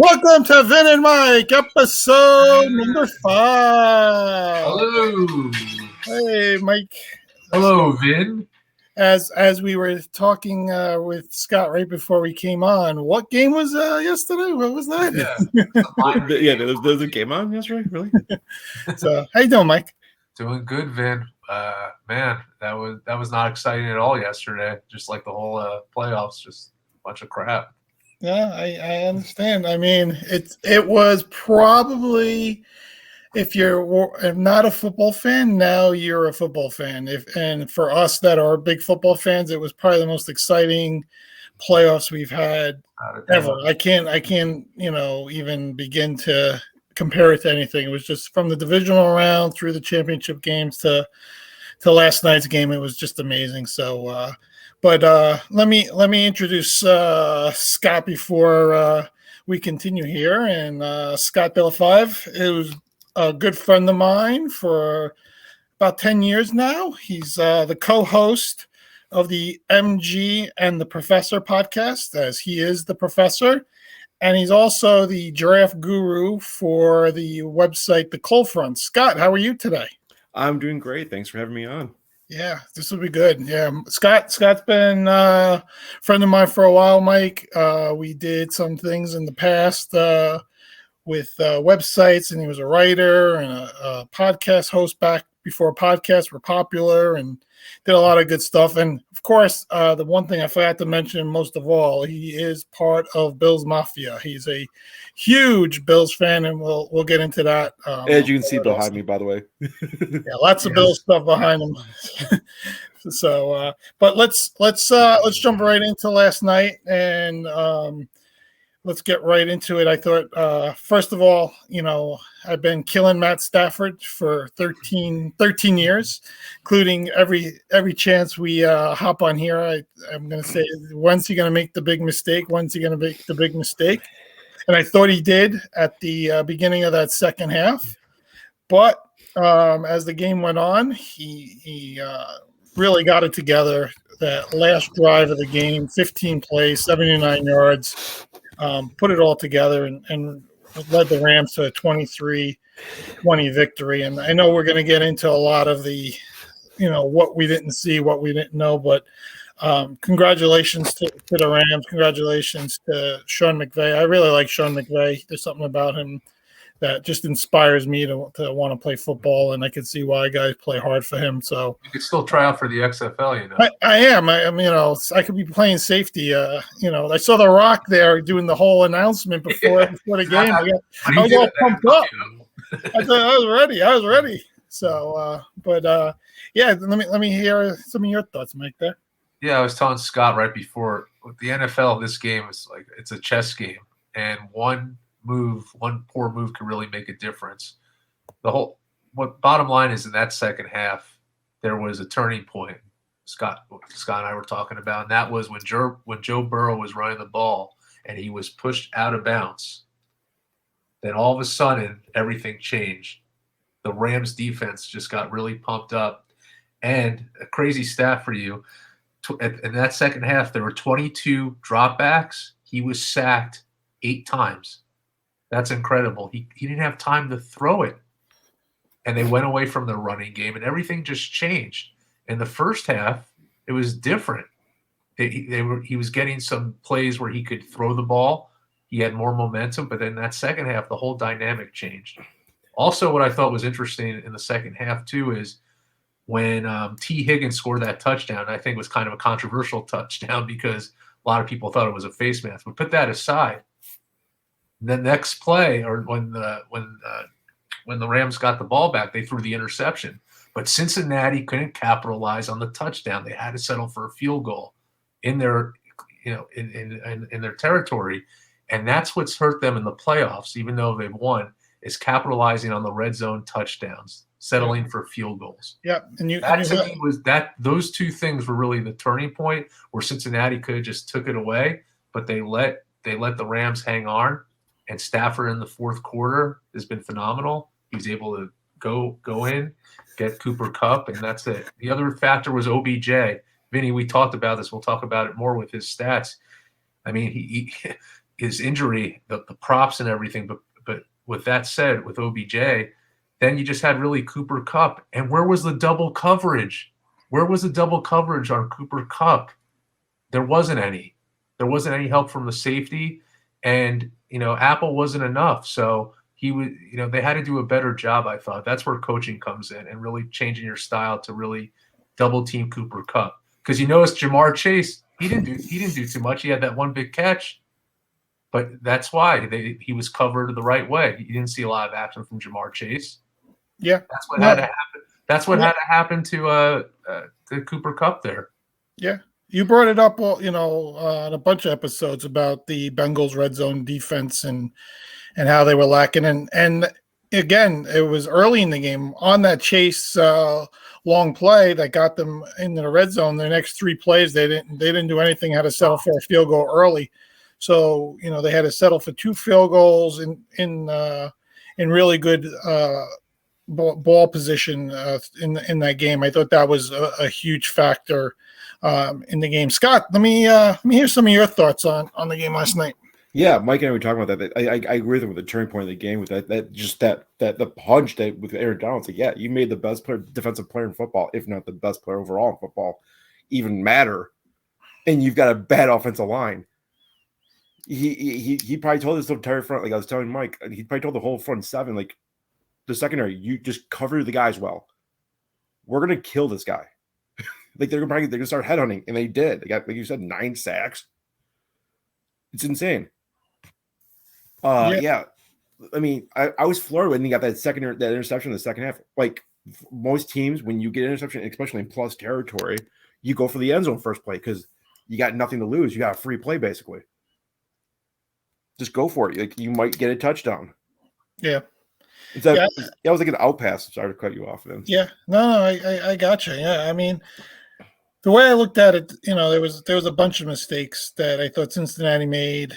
Welcome to Vin and Mike, episode number 5. Hello. Hey, Mike. Hello, Vin. As we were talking with Scott right before we came on, what game was yesterday? What was that? Yeah, there was a game on yesterday, really? So, how you doing, Mike? Doing good, Vin. Man, that was not exciting at all yesterday. Just like the whole playoffs, just a bunch of crap. Yeah, I understand. I mean, it was probably, if you're not a football fan, now you're a football fan. And for us that are big football fans, it was probably the most exciting playoffs we've had ever. I can't even begin to compare it to anything. It was just from the divisional round through the championship games to last night's game. It was just amazing. So, but let me introduce Scott before we continue here. And Scott DelleFave is a good friend of mine for about 10 years now. He's the co-host of the MG and the Professor podcast, as he is the professor. And he's also the giraffe guru for the website, The Cold Front. Scott, how are you today? I'm doing great. Thanks for having me on. Yeah, this will be good. Yeah, Scott's been a friend of mine for a while, Mike. We did some things in the past with websites, and he was a writer and a podcast host back before podcasts were popular, and did a lot of good stuff. And of course, the one thing I forgot to mention most of all, he is part of Bills Mafia. He's a huge Bills fan, and we'll get into that. As you can see behind me, by the way. Yeah, lots of Bills stuff behind him. So, but let's jump right into last night, and let's get right into it. I thought, first of all, I've been killing Matt Stafford for 13 years, including every chance we hop on here. I'm going to say, when's he going to make the big mistake? When's he going to make the big mistake? And I thought he did at the beginning of that second half. But as the game went on, he really got it together. That last drive of the game, 15 plays, 79 yards. Put it all together and led the Rams to a 23-20 victory. And I know we're going to get into a lot of the, what we didn't see, what we didn't know, but congratulations to the Rams. Congratulations to Sean McVay. I really like Sean McVay. There's something about him that just inspires me to want to play football, and I can see why guys play hard for him. So you could still try out for the XFL, I am. I could be playing safety. I saw The Rock there doing the whole announcement before the game. I was all pumped up. I thought I was ready. So, yeah. Let me hear some of your thoughts, Mike. There. Yeah, I was telling Scott right before, with the NFL, this game is like it's a chess game, and one poor move could really make a difference. Bottom line is, in that second half, there was a turning point. Scott and I were talking about, and that was when Joe Burrow was running the ball and he was pushed out of bounds. Then all of a sudden, everything changed. The Rams defense just got really pumped up, and a crazy stat for you. In that second half, there were 22 dropbacks. He was sacked 8 times. That's incredible. He didn't have time to throw it. And they went away from the running game, and everything just changed. In the first half, it was different. He was getting some plays where he could throw the ball. He had more momentum, but then that second half, the whole dynamic changed. Also, what I thought was interesting in the second half, too, is when T. Higgins scored that touchdown. I think it was kind of a controversial touchdown because a lot of people thought it was a face mask. But put that aside. The next play, or when the Rams got the ball back, they threw the interception. But Cincinnati couldn't capitalize on the touchdown. They had to settle for a field goal in their, in their territory, and that's what's hurt them in the playoffs. Even though they've won, is capitalizing on the red zone touchdowns, settling for field goals. Yeah, and those two things were really the turning point where Cincinnati could have just took it away, but they let the Rams hang on. And Stafford in the fourth quarter has been phenomenal. He was able to go in, get Cooper Kupp, and that's it. The other factor was OBJ. Vinny, we talked about this. We'll talk about it more with his stats. I mean, his injury, the props and everything. But with that said, with OBJ, then you just had really Cooper Kupp. And where was the double coverage? Where was the double coverage on Cooper Kupp? There wasn't any. There wasn't any help from the safety. And, Apple wasn't enough. So he was, they had to do a better job, I thought. That's where coaching comes in and really changing your style to really double team Cooper Kupp. Because it's Jamar Chase. He didn't do too much. He had that one big catch. But that's why he was covered the right way. You didn't see a lot of action from Jamar Chase. Yeah. That's what had to happen. That's what had to happen to Cooper Kupp there. Yeah. You brought it up, on a bunch of episodes about the Bengals red zone defense and how they were lacking. And again, it was early in the game on that Chase long play that got them into the red zone. The next 3 plays, they didn't do anything. Had to settle for a field goal early. So, they had to settle for 2 field goals in really good ball position in that game. I thought that was a huge factor in the game. Scott, let me hear some of your thoughts on the game last night. Yeah, Mike and I were talking about that. I agree with him with the turning point of the game with that the punch that with Aaron Donald. Like, yeah, you made the best defensive player in football, if not the best player overall in football, even matter, and you've got a bad offensive line. He probably told this entire front, like I was telling Mike, he probably told the whole front 7, like the secondary, you just cover the guys well. We're gonna kill this guy. Like they're gonna start headhunting, and they did. They got, like you said, 9 sacks. It's insane. Yeah. I mean, I was floored when he got that interception in the second half. Like most teams, when you get an interception, especially in plus territory, you go for the end zone first play because you got nothing to lose. You got a free play basically. Just go for it. Like you might get a touchdown. Yeah. That was like an out pass. Sorry to cut you off then. Yeah. No, I gotcha. Yeah. I mean, the way I looked at it, there was a bunch of mistakes that I thought Cincinnati made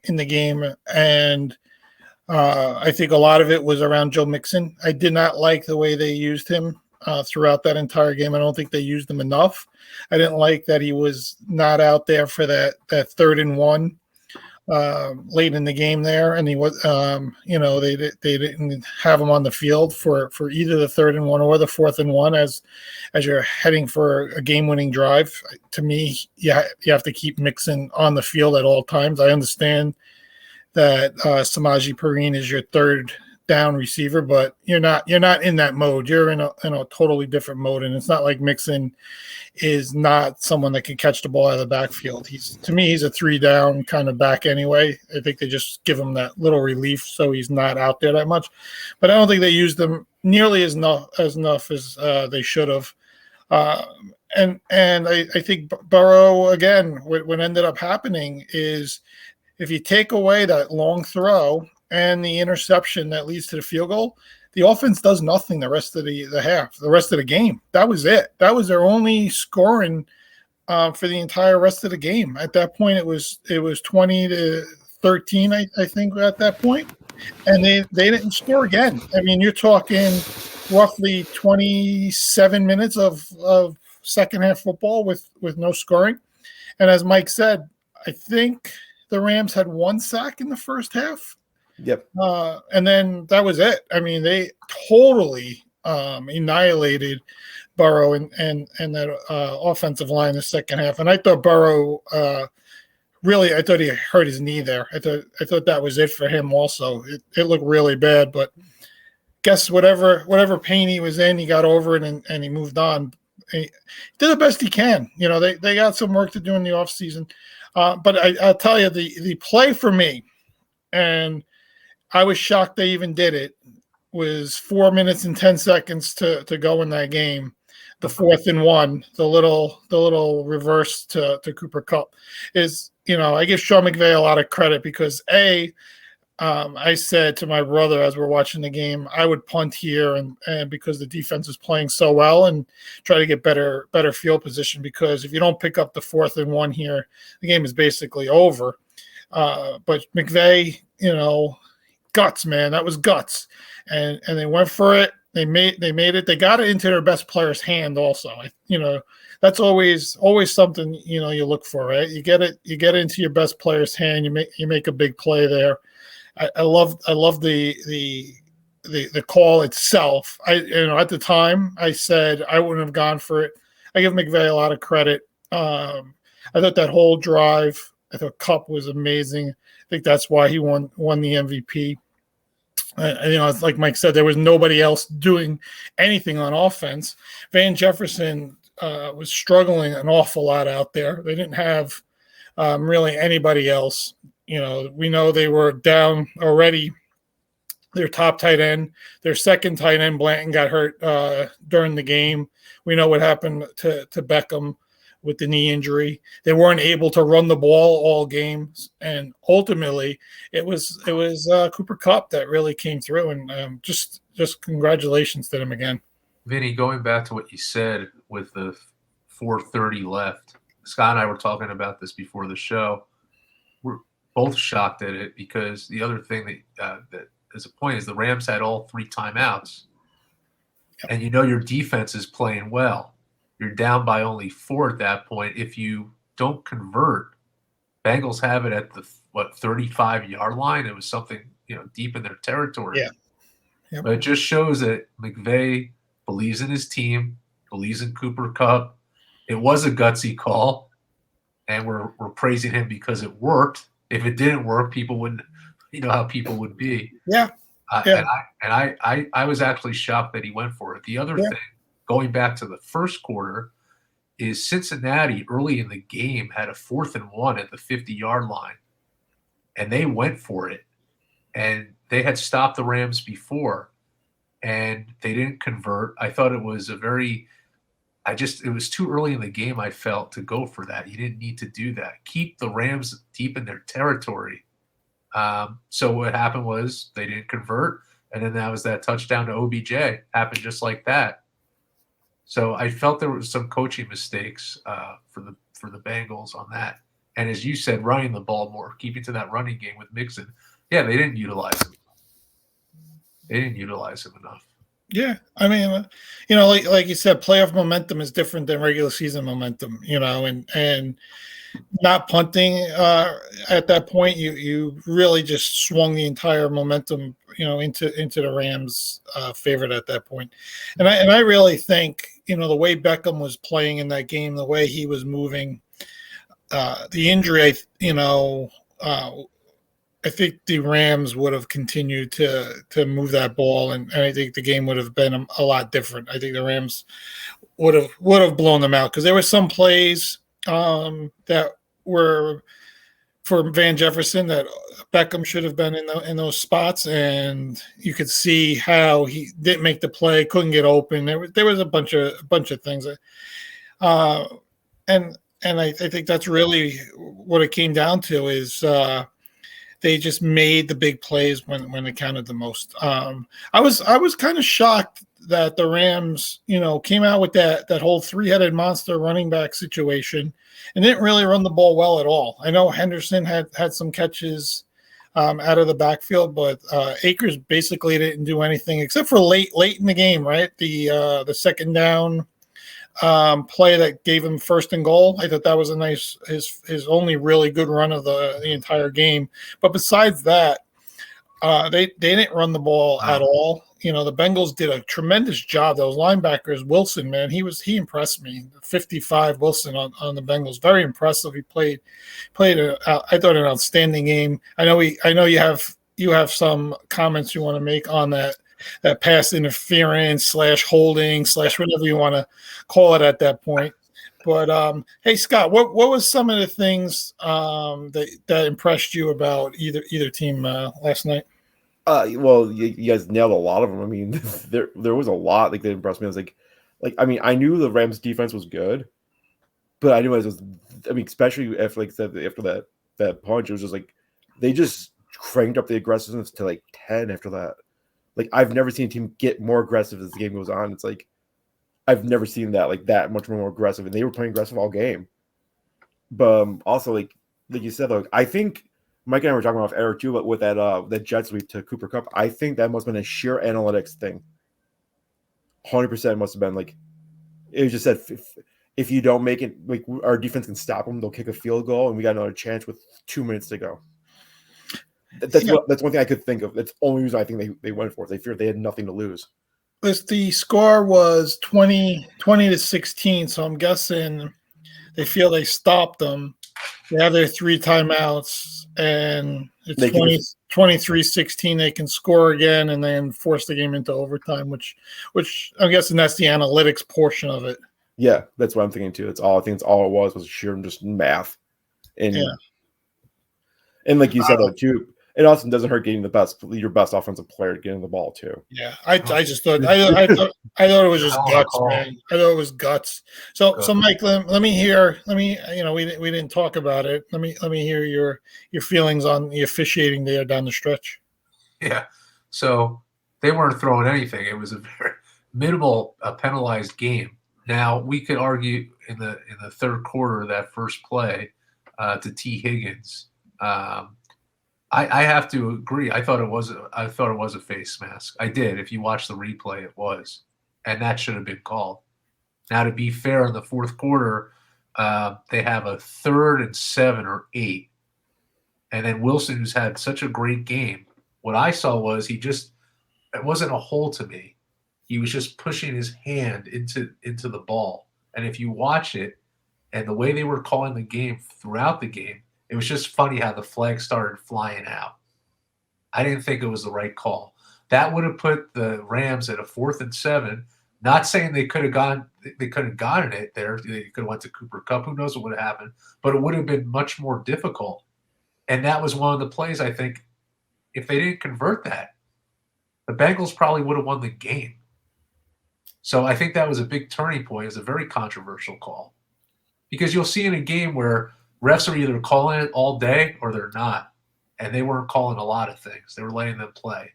in the game, and I think a lot of it was around Joe Mixon. I did not like the way they used him throughout that entire game. I don't think they used him enough. I didn't like that he was not out there for that 3rd and 1 late in the game there, and he was, they didn't have him on the field for either the 3rd and 1 or the 4th and 1 as you're heading for a game-winning drive. To me, you have to keep Mixon on the field at all times. I understand that Samaje Perine is your 3rd down receiver, but you're not in that mode. You're in a totally different mode, and it's not like Mixon is not someone that can catch the ball out of the backfield. He's a 3 down kind of back anyway. I think they just give him that little relief so he's not out there that much. But I don't think they used him nearly as enough as they should have. And I think Burrow, again, what ended up happening is if you take away that long throw and the interception that leads to the field goal, the offense does nothing the rest of the half, the rest of the game. That was it. That was their only scoring for the entire rest of the game. At that point, it was 20-13, I think, at that point, and they didn't score again. I mean, you're talking roughly 27 minutes of second half football with no scoring. And as Mike said, I think the Rams had 1 sack in the first half. Yep. And then that was it. I mean, they totally annihilated Burrow and that offensive line in the second half. And I thought Burrow I thought he hurt his knee there. I thought that was it for him also. It looked really bad, but guess whatever pain he was in, he got over it and he moved on. He did the best he can. They got some work to do in the offseason. But I'll tell you, the play for me, and I was shocked they even did it, was 4 minutes and 10 seconds to go in that game. The 4th and 1, the little reverse to Cooper Kupp is, I give Sean McVay a lot of credit because I said to my brother as we're watching the game, I would punt here and because the defense is playing so well and try to get better field position, because if you don't pick up the 4th and 1 here, the game is basically over. But McVay, guts, man, that was guts. And they went for it. They made it. They got it into their best player's hand. Also, that's always something you look for, right? You get it into your best player's hand. You make a big play there. I love the call itself. At the time I said I wouldn't have gone for it. I give McVay a lot of credit. I thought that whole drive, I thought Kupp was amazing. I think that's why he won the MVP. It's like Mike said, there was nobody else doing anything on offense. Van Jefferson was struggling an awful lot out there. They didn't have really anybody else. We know they were down already. Their top tight end, their second tight end, Blanton, got hurt during the game. We know what happened to Beckham with the knee injury. They weren't able to run the ball all games, and ultimately, it was Cooper Kupp that really came through. And just congratulations to them again. Vinny, going back to what you said with the 4:30 left, Scott and I were talking about this before the show. We're both shocked at it because the other thing that is a point is the Rams had all 3 timeouts, and your defense is playing well. You're down by only 4 at that point. If you don't convert, Bengals have it at the 35-yard line. It was something deep in their territory. Yeah. Yep. But it just shows that McVay believes in his team, believes in Cooper Kupp. It was a gutsy call, and we're praising him because it worked. If it didn't work, people wouldn't. How people would be. Yeah. And I was actually shocked that he went for it. The other thing, going back to the first quarter, is Cincinnati early in the game had a 4th and 1 at the 50-yard line, and they went for it. And they had stopped the Rams before, and they didn't convert. I thought it was it was too early in the game, I felt, to go for that. You didn't need to do that. Keep the Rams deep in their territory. So what happened was they didn't convert, and then that was that touchdown to OBJ. Happened just like that. So I felt there was some coaching mistakes for the Bengals on that. And as you said, running the ball more, keeping to that running game with Mixon. Yeah, they didn't utilize him. They didn't utilize him enough. Yeah, I mean, like you said, playoff momentum is different than regular season momentum. And not punting at that point, you really just swung the entire momentum, into the Rams' favorite at that point. And I really think, the way Beckham was playing in that game, the way he was moving, the injury, I think the Rams would have continued to move that ball, and I think the game would have been a lot different. I think the Rams would have blown them out because there were some plays that were for Van Jefferson that Beckham should have been in those spots, and you could see how he didn't make the play, couldn't get open. There was a bunch of things, and I think that's really what it came down to is they just made the big plays when it counted the most. I was kind of shocked that the Rams, came out with that whole 3-headed monster running back situation and didn't really run the ball well at all. I know Henderson had some catches out of the backfield, but Akers basically didn't do anything except for late in the game, right? The second down play that gave him 1st and goal. I thought that was a nice his only really good run of the entire game. But besides that, they didn't run the ball at all. The Bengals did a tremendous job. Those linebackers, Wilson, man, he impressed me. 55 Wilson on the Bengals, very impressive. He played I thought an outstanding game. I know you have some comments you want to make on that pass interference / holding / whatever you want to call it at that point. But hey, Scott, what was some of the things that impressed you about either team last night? Well, you guys nailed a lot of them. I mean, there was a lot that impressed me. I was like I mean, I knew the Rams defense was good, but I knew it was. I mean, especially after that punch, it was just like they just cranked up the aggressiveness to 10 after that. I've never seen a team get more aggressive as the game goes on. It's I've never seen that that much more aggressive, and they were playing aggressive all game. But also, like you said, I think Mike and I were talking about Eric too, but with that jet sweep to Cooper Kupp, I think that must have been a sheer analytics thing. 100% must have been like it was just said if you don't make it, like our defense can stop them, they'll kick a field goal, and we got another chance with 2 minutes to go. That's one thing I could think of. That's the only reason I think they went for it. They feared they had nothing to lose. The score was 20-16, so I'm guessing they feel they stopped them. They have their 3 timeouts, and it's 23-16. They can score again and then force the game into overtime, which I'm guessing that's the analytics portion of it. Yeah, that's what I'm thinking too. I think it's all it was sheer just math. And and like you said though too, it also doesn't hurt getting your best offensive player getting the ball too. Yeah, I just thought I thought it was just guts, man. I thought it was guts. So Mike, let me hear. We didn't talk about it. Let me hear your feelings on the officiating there down the stretch. Yeah, so they weren't throwing anything. It was a very minimal penalized game. Now we could argue in the third quarter that first play to T. Higgins. I have to agree. I thought it was a face mask. I did. If you watch the replay, it was, and that should have been called. Now, to be fair, in the fourth quarter, they have a 3rd and 7 or 8, and then Wilson, who's had such a great game, what I saw was it wasn't a hole to me. He was just pushing his hand into the ball, and if you watch it, and the way they were calling the game throughout the game, it was just funny how the flag started flying out. I didn't think it was the right call. That would have put the Rams at a 4th and 7. Not saying they couldn't gotten it there. They could have went to Cooper Kupp. Who knows what would have happened? But it would have been much more difficult. And that was one of the plays, I think, if they didn't convert that, the Bengals probably would have won the game. So I think that was a big turning point. It was a very controversial call. Because you'll see in a game where refs are either calling it all day or they're not. And they weren't calling a lot of things. They were letting them play.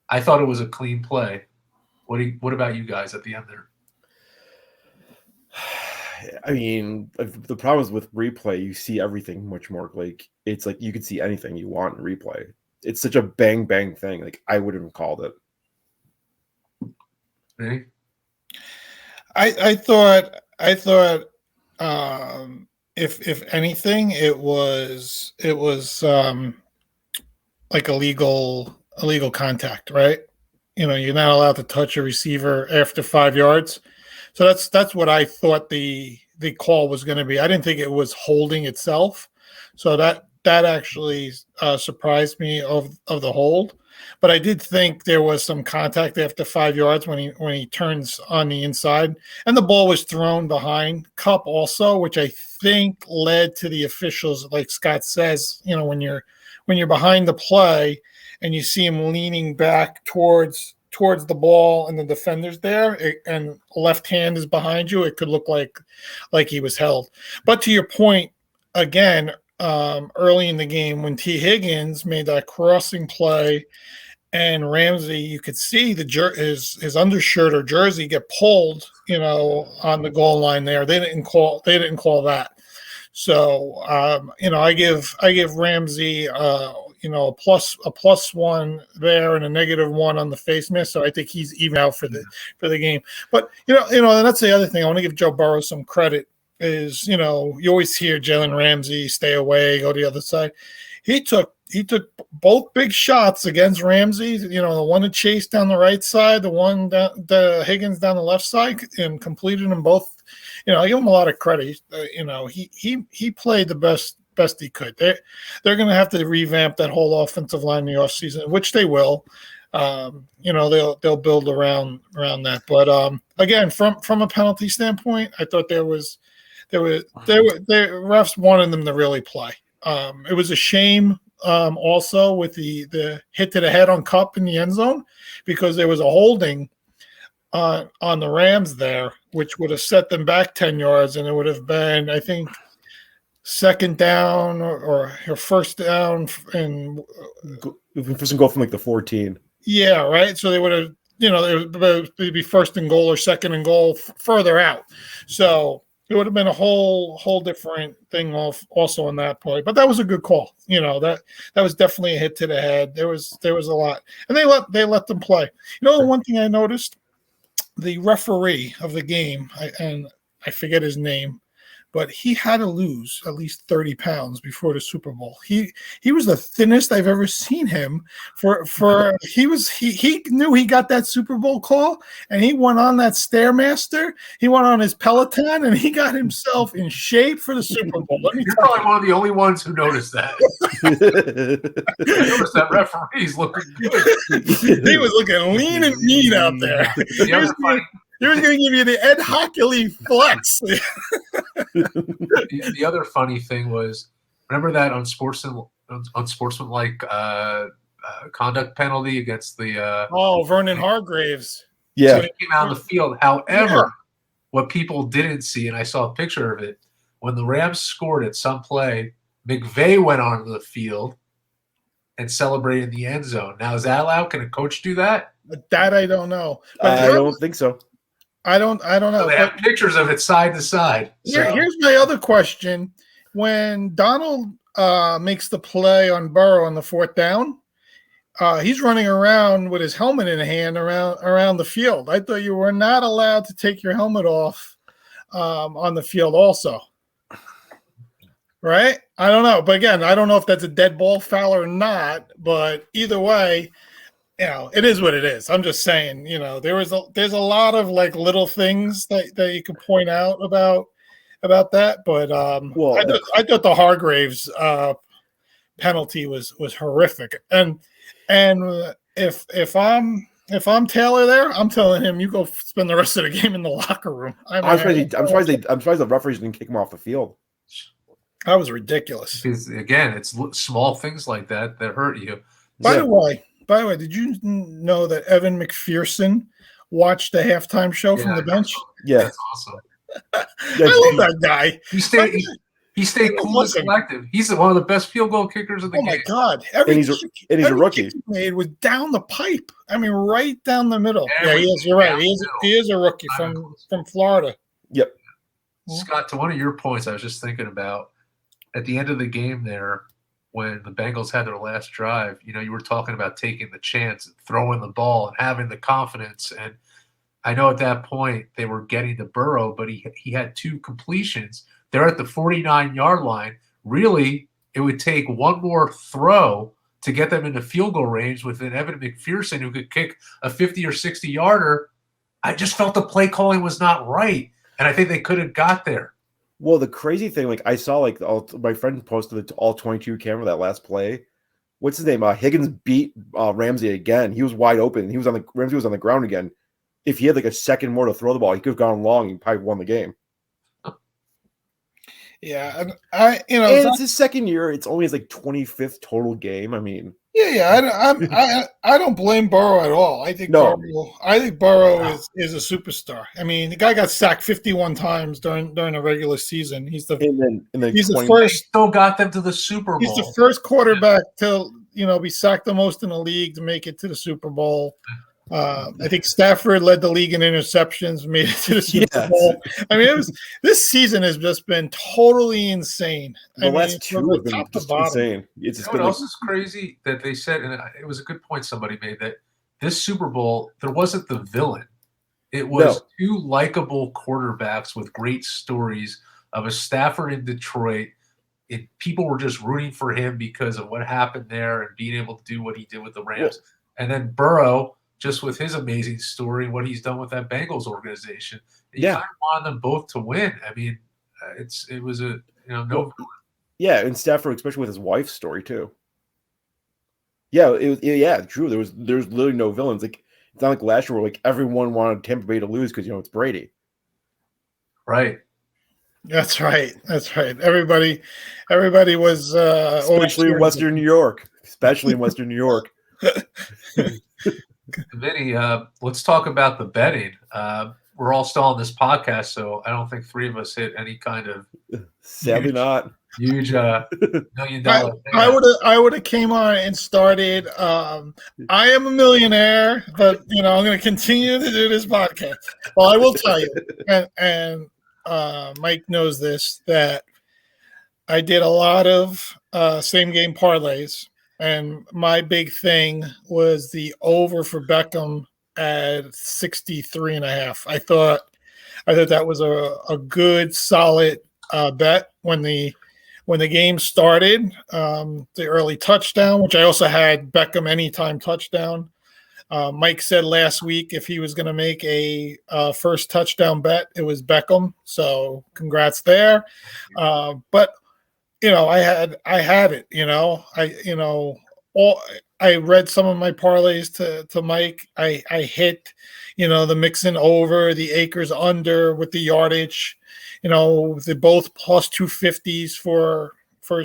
I thought it was a clean play. What about you guys at the end there? I mean, the problem is with replay, you see everything much more. Like, it's like you could see anything you want in replay. It's such a bang bang thing. Like, I wouldn't have called it. Really? I thought if anything, it was like illegal contact, right? You're not allowed to touch a receiver after 5 yards. So that's what I thought the call was going to be. I didn't think it was holding itself. So that actually surprised me of the hold. But I did think there was some contact after 5 yards when he turns on the inside, and the ball was thrown behind Kupp also, which I think led to the officials, like Scott says, when you're behind the play and you see him leaning back towards the ball and the defender's there, and left hand is behind you, it could look like he was held. But to your point, again, early in the game when T. Higgins made that crossing play and Ramsey, you could see his undershirt or jersey get pulled, on the goal line there. They didn't call that. So, I give Ramsey, a +1 there and a -1 on the face mask. So I think he's even out for the game. But, and that's the other thing. I want to give Joe Burrow some credit is, you always hear Jalen Ramsey, stay away, go to the other side. He took both big shots against Ramsey, the one to Chase down the right side, the one the Higgins down the left side, and completed them both. I give him a lot of credit. He played the best he could. They're going to have to revamp that whole offensive line in the offseason, which they will. They'll build around that. But again, from a penalty standpoint, I thought the refs wanted them to really play. It was a shame also with the hit to the head on Kupp in the end zone, because there was a holding on the Rams there, which would have set them back 10 yards, and it would have been, I think, second down or first down, and first and goal from like the 14. Yeah, right. So they would have, it'd be first and goal or second and goal further out. So it would have been a whole different thing also on that point. But that was a good call. That was definitely a hit to the head. There was a lot, and they let them play. The one thing I noticed, the referee of the game, and I forget his name, but he had to lose at least 30 pounds before the Super Bowl. He was the thinnest I've ever seen him. He knew he got that Super Bowl call, and he went on that Stairmaster. He went on his Peloton, and he got himself in shape for the Super Bowl. You're probably one of the only ones who noticed that. I noticed that referee's looking good. He was looking lean and mean out there. He was going to give you the Ed Hockley flex. The other funny thing was, remember that unsportsmanlike conduct penalty against the Vernon Hargraves. Yeah, so he came out on the field. However, what people didn't see, and I saw a picture of it, when the Rams scored at some play, McVay went onto the field and celebrated in the end zone. Now, is that allowed? Can a coach do that? That I don't know. I don't think so. I don't know. So they have pictures of it side to side. Here's my other question. When Donald makes the play on Burrow on the 4th down, he's running around with his helmet in hand around the field. I thought you were not allowed to take your helmet off on the field also. Right? I don't know. But again, I don't know if that's a dead ball foul or not. But either way, it is what it is. I'm just saying, there's a lot of like little things that you could point out about that. But I thought the Hargraves penalty was horrific. And if I'm Taylor there, I'm telling him, you go spend the rest of the game in the locker room. I'm surprised the referees didn't kick him off the field. That was ridiculous. Because again, it's small things like that hurt you. By the way, did you know that Evan McPherson watched the halftime show from the bench? Yeah, that's awesome. I love that guy. He stayed cool and collective. He's one of the best field goal kickers in the game. Oh my God! He's a rookie. He made was down the pipe. I mean, right down the middle. Yeah, he is. You're right. He is a rookie from Florida. Yep. Scott, to one of your points, I was just thinking about at the end of the game there, when the Bengals had their last drive, you were talking about taking the chance and throwing the ball and having the confidence. And I know at that point they were getting to Burrow, but he had 2 completions. They're at the 49-yard line. Really, it would take one more throw to get them into field goal range with an Evan McPherson who could kick a 50 or 60-yarder. I just felt the play calling was not right, and I think they could have got there. Well, the crazy thing, I saw my friend posted the all 22 camera that last play. What's his name? Higgins beat Ramsey again. He was wide open. Ramsey was on the ground again. If he had a second more to throw the ball, he could have gone long and probably won the game. Yeah, and it's his second year. It's only his 25th total game. I mean, I don't blame Burrow at all. I think Burrow is a superstar. I mean, the guy got sacked 51 times during the regular season. He's the first. Still got them to the Super Bowl. He's the first quarterback to be sacked the most in the league to make it to the Super Bowl. I think Stafford led the league in interceptions, made it to the Super Bowl. I mean, this season has just been totally insane. The last 2 have been just insane. It's what else is crazy that they said, and it was a good point somebody made, that this Super Bowl, there wasn't the villain. It was 2 likable quarterbacks with great stories of a Stafford in Detroit. People were just rooting for him because of what happened there and being able to do what he did with the Rams. And then Burrow, just with his amazing story, what he's done with that Bengals organization. You kind of wanted them both to win. I mean, it was a no. Yeah, and Stafford, especially with his wife's story too. Yeah, true. There's literally no villains. It's not like last year where everyone wanted Tampa Bay to lose because it's Brady. Right. That's right. Everybody was especially in Western New York. Vinny, let's talk about the betting. We're all still on this podcast, so I don't think 3 of us hit any kind of sadly not huge $1 million. I would have came on and started. I am a millionaire, but I'm going to continue to do this podcast. Well, I will tell you, and Mike knows this, that I did a lot of same game parlays. And my big thing was the over for Beckham at 63.5. I thought that was a good solid bet when the game started. The early touchdown, which I also had Beckham anytime touchdown. Mike said last week if he was going to make a first touchdown bet, it was Beckham. So congrats there. But I had it. I read some of my parlays to Mike. I hit, the Mixon over, the Akers under with the yardage. The both plus 250s for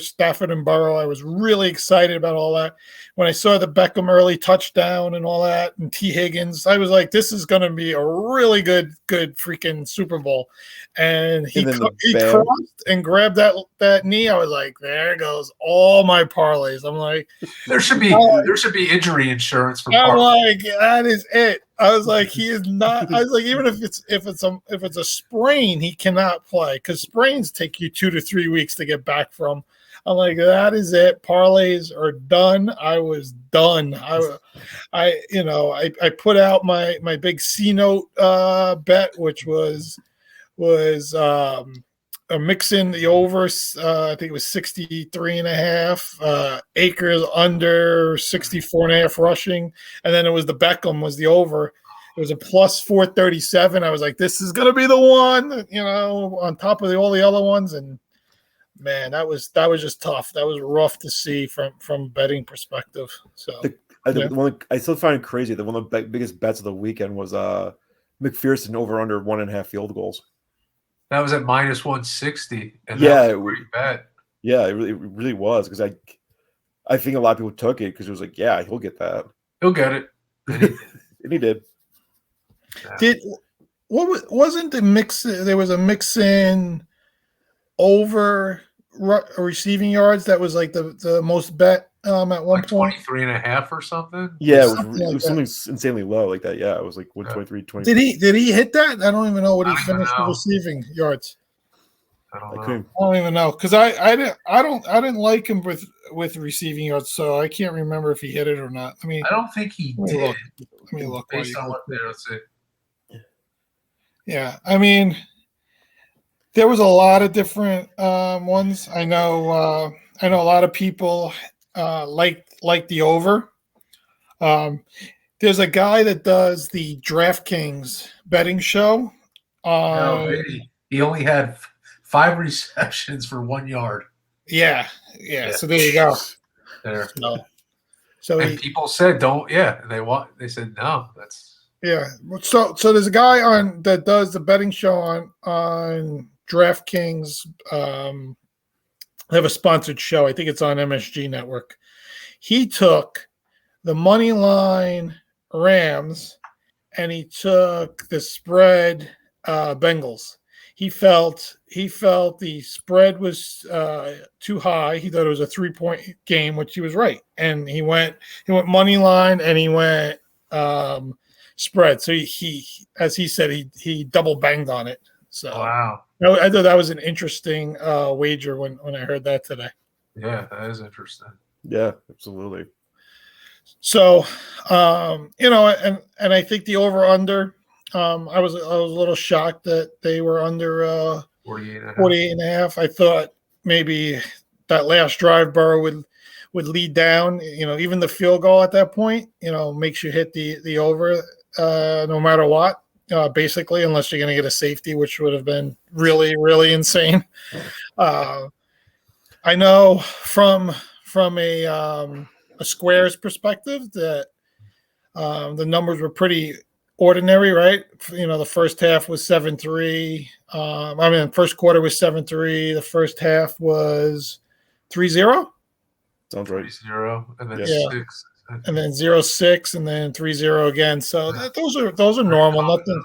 Stafford and Burrow. I was really excited about all that. When I saw the Beckham early touchdown and all that, and T. Higgins, I was like, this is going to be a really good freaking Super Bowl. And he crossed and grabbed that knee. I was like, there goes all my parlays. I'm like, there should be injury insurance for I'm parlays. like, that is it. I was like, he is not. I was like, even if it's a sprain, he cannot play because sprains take you 2 to 3 weeks to get back from. I'm like, that is it. Parlays are done. I was done. I put out my big C note bet, which was a Mixon the over. I think it was 63.5. Akers under 64.5 rushing, and then it was the Beckham was the over. It was a plus 437. I was like, this is gonna be the one, on top of all the other ones. And man, that was just tough. That was rough to see from betting perspective. So I still find it crazy that one of the biggest bets of the weekend was McPherson over under 1.5 field goals. That was at minus 160. And yeah, that was a great bet. Yeah, it really was because I think a lot of people took it because it was like, yeah, he'll get that. He'll get it. And he did. Yeah. Wasn't the mix? There was a Mixon over receiving yards that was like the most bet at one point. 23.5 or something. Yeah, it was something insanely low like that. Yeah, it was like 123, 20. Did he hit that? I don't even know what he finished the receiving yards. I don't know. I don't even know because I didn't like him with receiving yards, so I can't remember if he hit it or not. I don't think he did. Let me look. Based on what there, let's see. Yeah, there was a lot of different ones. I know a lot of people like the over. There's a guy that does the DraftKings betting show. He only had 5 receptions for 1 yard. Yeah. So there you go. There. So people said don't. Yeah, they said no. That's. Yeah. So there's a guy that does the betting show on DraftKings. They have a sponsored show. I think it's on MSG Network. He took the money line Rams and he took the spread Bengals. He felt the spread was too high. He thought it was a 3-point game, which he was right. And he went money line and he went spread. So he as he said, he double banged on it. So wow. I thought that was an interesting wager when I heard that today. Yeah, that is interesting. Yeah, absolutely. So and I think the over under. I was a little shocked that they were under 48.5. I thought maybe that last drive Burrow would lead down. Even the field goal at that point, makes you hit the over no matter what. Basically, unless you're going to get a safety, which would have been really, really insane. I know from a squares perspective that the numbers were pretty ordinary, right? The first half was 7-3. First quarter was 7-3. The first half was 3-0. Sounds right. 3-0, and then 6. And then 0-6, and then 3-0 again. So those are normal. Nothing.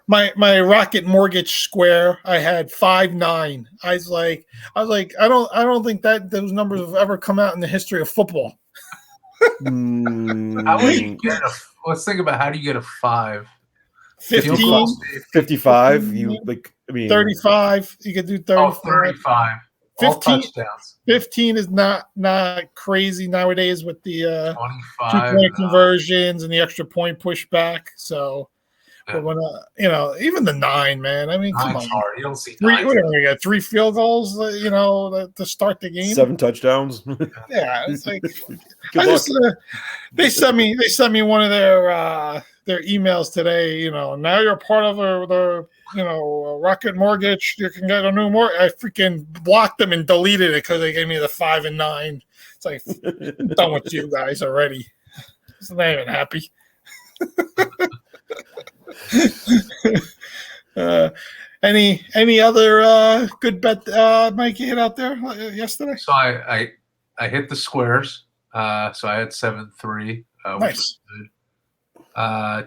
My Rocket Mortgage Square, I had 5-9. I was like, I don't think that those numbers have ever come out in the history of football. How would you get let's think about how do you get a 5? 15, 55. 35. You could do 35. Oh, 35. All 15, touchdowns. 15 is not crazy nowadays with the 25 2-point conversions and the extra point pushback. So, Yeah. but when even the 9, man. I mean, come Nine's on, hard. You don't see 3. nine. What do we got? 3 field goals, to start the game. 7 touchdowns. Yeah, it's like Good luck. they sent me one of their emails today. Now you're part of the Rocket Mortgage. You can get a new mortgage. I freaking blocked them and deleted it because they gave me the 5 and 9. It's like I'm done with you guys already. I'm not even happy. Any other good bet, Mike, you hit out there yesterday? So I hit the squares. So I had 7-3. Nice.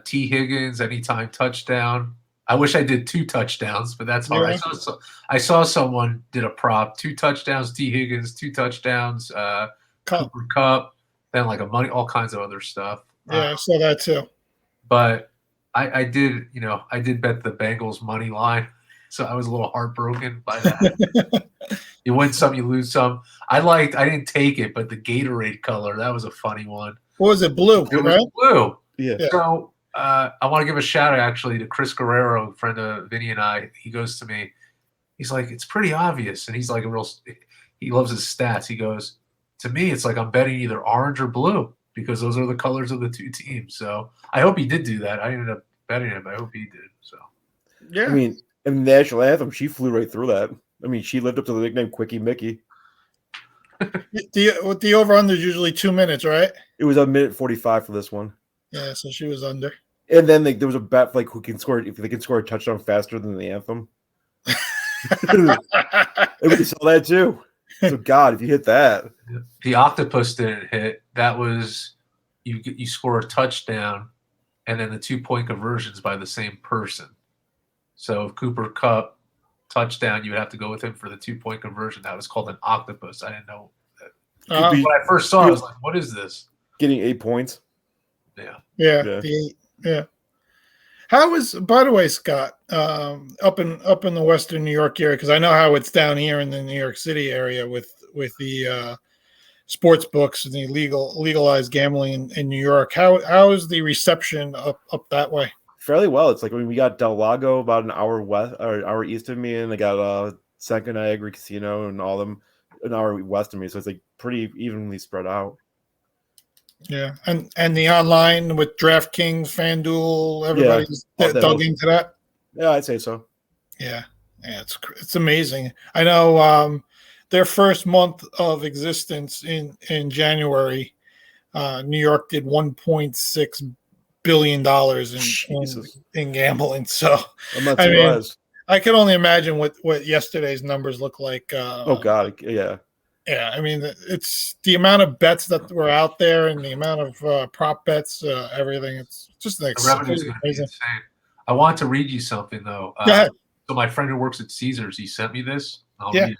T. Higgins anytime touchdown. I wish I did 2 touchdowns, but that's hard. Yeah. I saw someone did a prop: 2 touchdowns, T. Higgins, 2 touchdowns, Cooper Cup, then like all kinds of other stuff. Yeah, I saw that too. But I did bet the Bengals money line, so I was a little heartbroken by that. You win some, you lose some. I didn't take it, but the Gatorade color, that was a funny one. What was it? Blue, It was right? blue. Yeah. So I want to give a shout out actually to Chris Guerrero, friend of Vinny and I. He goes to me, he's like, it's pretty obvious. And he's like he loves his stats. He goes, to me, it's like I'm betting either orange or blue because those are the colors of the 2 teams. So I hope he did do that. I ended up betting him. I hope he did. So Yeah. I mean, in the national anthem, she flew right through that. I mean, she lived up to the nickname Quickie Mickey. The over-under is usually 2 minutes, right? It was a minute 45 for this one. Yeah, so she was under. And then there was a bet for, who can score if they can score a touchdown faster than the anthem. And we saw that too. So God, if you hit that, the octopus didn't hit. That was you score a touchdown, and then the 2-point conversions by the same person. So if Cooper Cup touchdown, you would have to go with him for the 2-point conversion. That was called an octopus. I didn't know that. When I first saw it, I was like, what is this? getting 8 points. Yeah. How was, by the way, Scott, up in the Western New York area? Because I know how it's down here in the New York City area with the sports books and the legalized gambling in New York. How is the reception up that way? Fairly well. It's like when we got Del Lago about an hour west or an hour east of me, and they got Second Niagara Casino and all them an hour west of me. So it's like pretty evenly spread out. Yeah, and the online with DraftKings, FanDuel, everybody's dug into that. Yeah, I'd say so. Yeah, it's amazing. I know their first month of existence in January, New York did $1.6 billion in gambling. So I'm not surprised. I can only imagine what yesterday's numbers look like. Oh God, yeah. Yeah, I mean, it's the amount of bets that were out there and the amount of prop bets, everything. It's just like the revenue's going to be insane. I want to read you something, though. Go ahead. So my friend who works at Caesars, he sent me this. I'll Yeah. read it.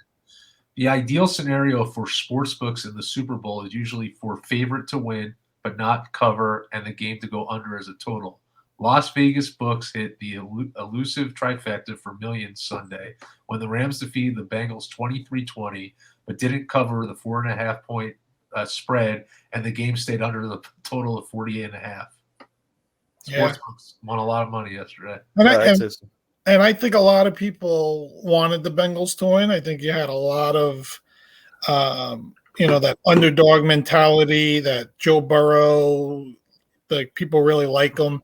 The ideal scenario for sports books in the Super Bowl is usually for favorite to win, but not cover, and the game to go under as a total. Las Vegas books hit the elusive trifecta for millions Sunday when the Rams defeated the Bengals 23-20, but didn't cover the 4.5 point spread, and the game stayed under the total of 48.5. Sports books won a lot of money yesterday. And I think a lot of people wanted the Bengals to win. I think you had a lot of, that underdog mentality, that Joe Burrow, like people really like him.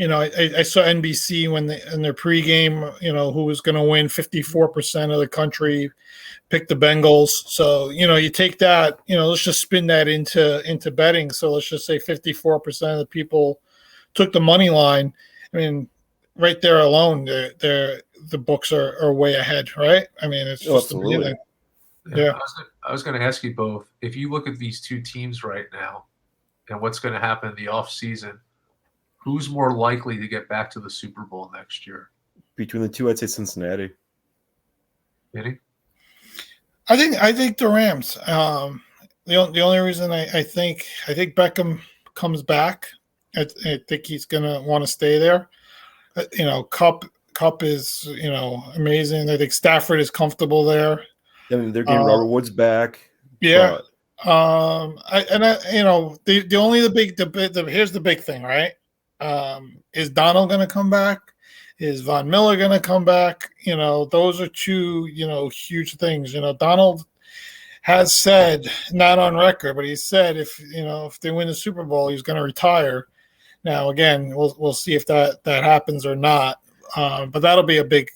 I saw NBC in their pregame, who was going to win. 54% of the country picked the Bengals. So, you take that, let's just spin that into betting. So let's just say 54% of the people took the money line. I mean, right there alone, the books are way ahead, right? I mean, it's just amazing. Yeah. I was going to ask you both, if you look at these two teams right now and what's going to happen in the offseason, who's more likely to get back to the Super Bowl next year? Between the two, I'd say Cincinnati. Vinny? I think the Rams. The only reason I think Beckham comes back, I think he's gonna want to stay there. Cup is amazing. I think Stafford is comfortable there. I mean, they're getting Robert Woods back. Yeah. But The only here's the big thing, right? Is Donald going to come back? Is Von Miller going to come back? Those are two, huge things. Donald has said, not on record, but he said if they win the Super Bowl, he's going to retire. Now, again, we'll see if that happens or not. But that'll be a big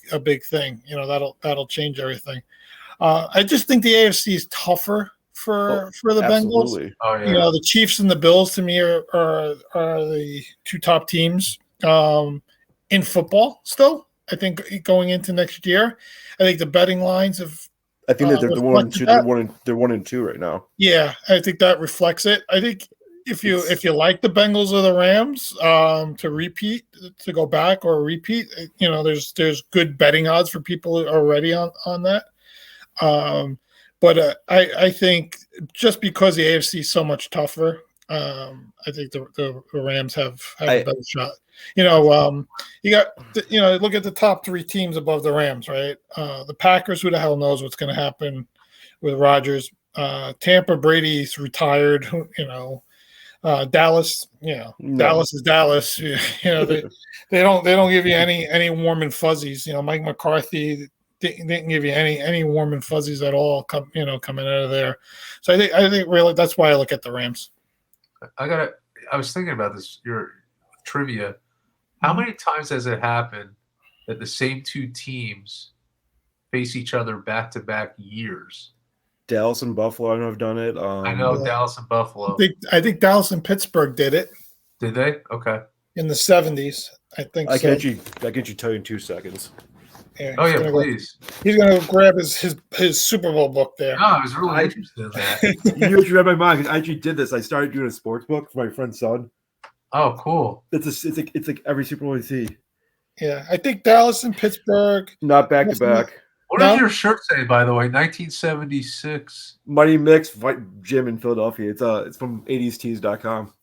thing. That'll change everything. I just think the AFC is tougher for the absolutely. Bengals. Oh yeah. The Chiefs and the Bills to me are the two top teams in football still. I think going into next year, I think the betting lines have. I think that they're the 1 and 2. They're 1 and 2 right now. Yeah, I think that reflects it. I think if you like the Bengals or the Rams to repeat, to go back or repeat, there's good betting odds for people already on that. But I think just because the AFC is so much tougher, I think the Rams have a better shot. You got look at the top 3 teams above the Rams, right? The Packers, who the hell knows what's going to happen with Rodgers? Tampa, Brady's retired. Dallas, Dallas is Dallas. They don't give you any warm and fuzzies. Mike McCarthy didn't give you any warm and fuzzies at all. Coming out of there. So I think really that's why I look at the Rams. I was thinking about this. Your trivia. How many times has it happened that the same 2 teams face each other back-to-back years? Dallas and Buffalo, I know have done it. I know Dallas and Buffalo. I think Dallas and Pittsburgh did it. Did they? Okay. In the 70s, I think. I can actually tell you in 2 seconds. Yeah, please. He's going to grab his Super Bowl book there. No, I was really interested in that. You actually read my mind. I actually did this. I started doing a sports book for my friend's son. Oh, cool. It's like every Super Bowl you see. Yeah, I think Dallas and Pittsburgh. Not back to back. What does your shirt say, by the way? 1976. Mighty Mix Gym in Philadelphia. It's from 80stees.com.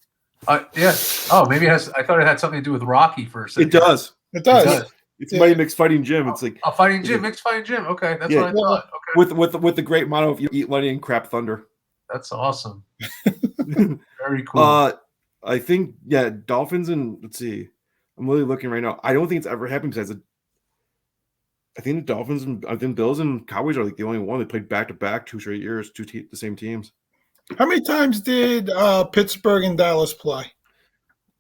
Yeah. Oh, maybe it has. I thought it had something to do with Rocky for a second. It does. It does. It's Mighty Mix Fighting Gym. It's like Fighting Gym, Mixed Fighting Gym. Okay, that's what I thought. Okay. With the great motto of "Eat Lenny and Crap Thunder." That's awesome. Very cool. I think Dolphins and let's see. I'm really looking right now. I don't think it's ever happened besides I think the Dolphins and I think Bills and Cowboys are like the only one that played back to back 2 straight years, the same teams. How many times did Pittsburgh and Dallas play?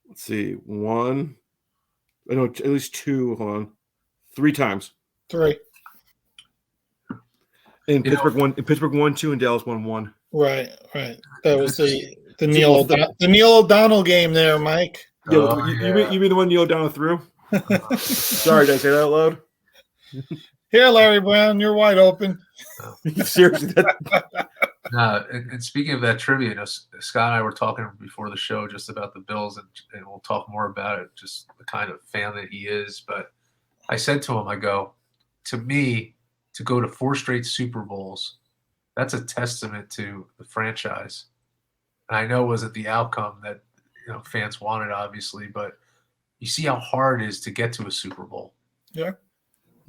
Let's see. 1. I know at least 2. Hold on. 3 times. 3. And Pittsburgh won 2 and Dallas won 1. Right. That was the Neil O'Donnell game there, Mike. Yeah, you mean the one Neil O'Donnell threw? Sorry, did I say that out loud? Here, Larry Brown, you're wide open. Seriously. And speaking of that trivia, Scott and I were talking before the show just about the Bills, and we'll talk more about it, just the kind of fan that he is. But I said to him, I go, to me, to go to 4 straight Super Bowls, that's a testament to the franchise. And I know it wasn't the outcome that fans wanted, obviously, but you see how hard it is to get to a Super Bowl. Yeah.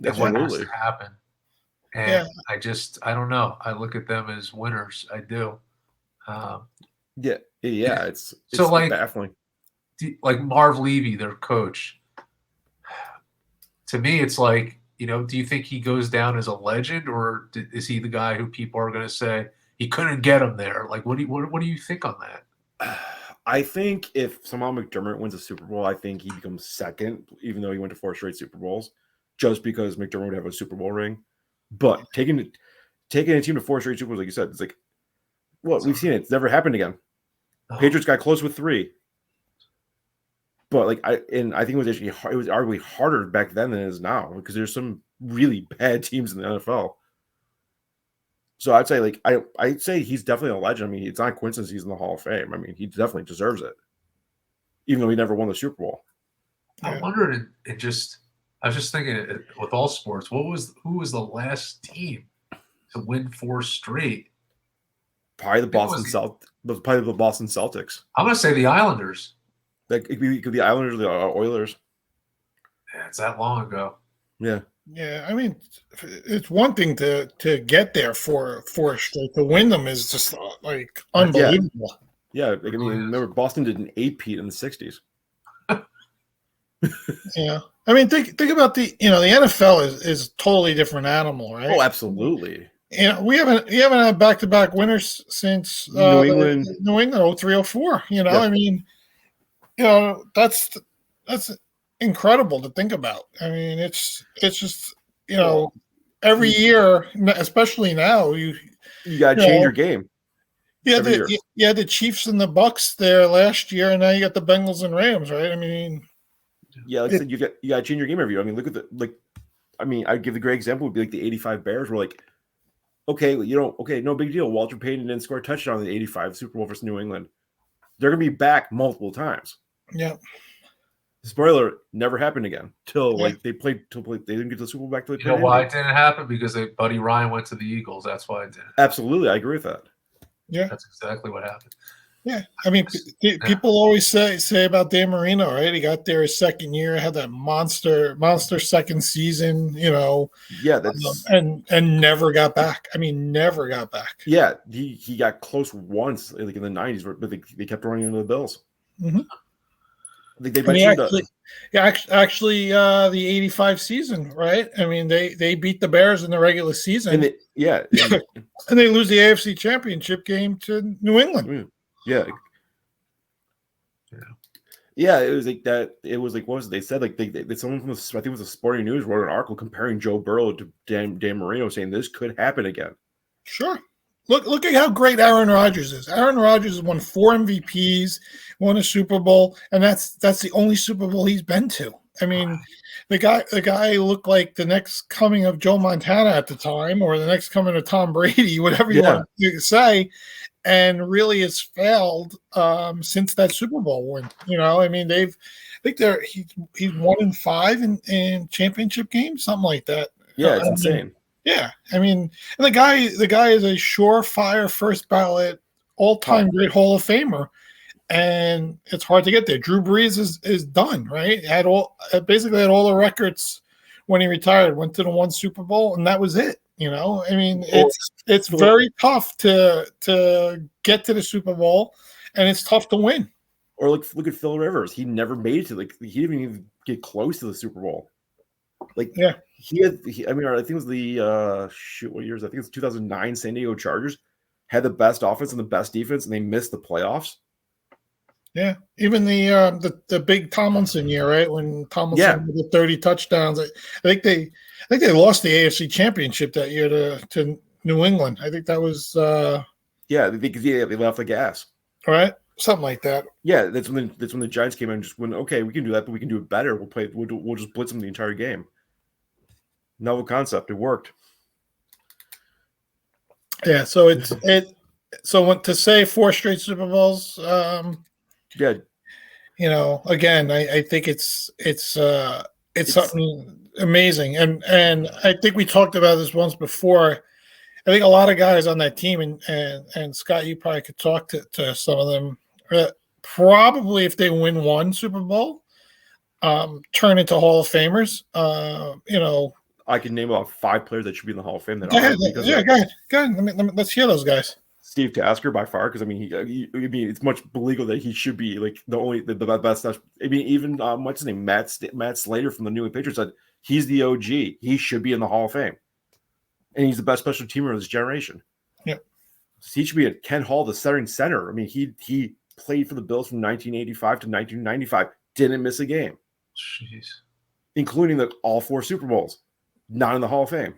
And what has to happen. And I don't know. I look at them as winners. I do. It's so like baffling. Like Marv Levy, their coach. To me, it's like, do you think he goes down as a legend, or is he the guy who people are going to say he couldn't get him there? Like, what do you think on that? I think if somehow McDermott wins a Super Bowl, I think he becomes second, even though he went to 4 straight Super Bowls, just because McDermott would have a Super Bowl ring. But taking a team to 4 straight Super Bowls, like you said, it's like, well, we've seen it. It's never happened again. Patriots got close with 3. But I think it was arguably harder back then than it is now because there's some really bad teams in the NFL. So I'd say I'd say he's definitely a legend. I mean, it's not a coincidence he's in the Hall of Fame. I mean, he definitely deserves it, even though he never won the Super Bowl. I wondered I was just thinking with all sports, who was the last team to win 4 straight? Probably the Boston Celtics. I'm going to say the Islanders. That could be the Islanders or the Oilers. Yeah, it's that long ago. Yeah. Yeah, I mean, it's one thing to get there for four straight. To win them is just like unbelievable. Yeah, like, I mean, remember Boston did an 8-peat in the 60s. Yeah, I mean, think about the NFL is a totally different animal, right? Oh, absolutely. We haven't had back-to-back winners since New England. New England 03-04. Yeah. I mean, that's incredible to think about. I mean, it's just every year, especially now, you gotta change your game. Yeah, the Chiefs and the Bucks there last year, and now you got the Bengals and Rams, right? I mean, yeah, like I said, you got to change your game every year. I mean, look at I'd give the great example would be like the '85 Bears were like, okay, no big deal. Walter Payton didn't score a touchdown in the '85 Super Bowl versus New England. They're gonna be back multiple times. Yeah. Spoiler, never happened again till they didn't get to the Super Bowl back to You know why it didn't happen? Because Buddy Ryan went to the Eagles. That's why it didn't. Absolutely, I agree with that. Yeah, that's exactly what happened. Yeah, I mean, people always say about Dan Marino, right? He got there his second year, had that monster second season, Yeah, that's and never got back. I mean, never got back. Yeah, he got close once, like in the '90s, but they kept running into the Bills. Mm-hmm. They mentioned actually, the '85 season, right? I mean, they beat the Bears in the regular season, and and they lose the AFC Championship game to New England. Yeah. It was like that. It was like, what was it? They said like someone from I think it was the Sporting News wrote an article comparing Joe Burrow to Dan Marino, saying this could happen again. Sure. Look at how great Aaron Rodgers is. Aaron Rodgers has won 4 MVPs, won a Super Bowl, and that's the only Super Bowl he's been to. I mean, the guy looked like the next coming of Joe Montana at the time, or the next coming of Tom Brady, whatever you want to say, and really has failed since that Super Bowl win. I mean, he's 1-5 in championship games, something like that. Yeah, it's insane. Yeah, I mean, and the guy is a surefire first ballot all-time great Hall of Famer, and it's hard to get there. Drew Brees is done, right? Basically had all the records when he retired. Went to the 1 Super Bowl, and that was it. I mean, it's very tough to get to the Super Bowl, and it's tough to win. Or look at Phil Rivers. He never made it to he didn't even get close to the Super Bowl. I think it was the what years? I think it's 2009 San Diego Chargers had the best offense and the best defense, and they missed the playoffs. Yeah, even the big Tomlinson year, right? When Tomlinson with the 30 touchdowns, I think they lost the AFC Championship that year to New England. I think that was they left the gas. All right, something like that. Yeah, that's when the Giants came in and just went, okay, we can do that, but we can do it better. We'll just blitz them the entire game. Novel concept. It worked. Yeah, so to say 4 straight Super Bowls. Yeah. Again, I think it's something amazing, and I think we talked about this once before. I think a lot of guys on that team, and Scott, you probably could talk to some of them. Probably, if they win 1 Super Bowl, turn into Hall of Famers. I can name about 5 players that should be in the Hall of Fame. Go ahead. Let's hear those guys. Steve Tasker by far, because I mean, it's much legal that he should be like the best. I mean, even what's his name, Matt Slater from the New England Patriots said he's the OG. He should be in the Hall of Fame, and he's the best special teamer of this generation. Yeah, he should be at Ken Hall, the starting center. I mean, he played for the Bills from 1985 to 1995, didn't miss a game. Jeez, including all 4 Super Bowls. Not in the Hall of Fame.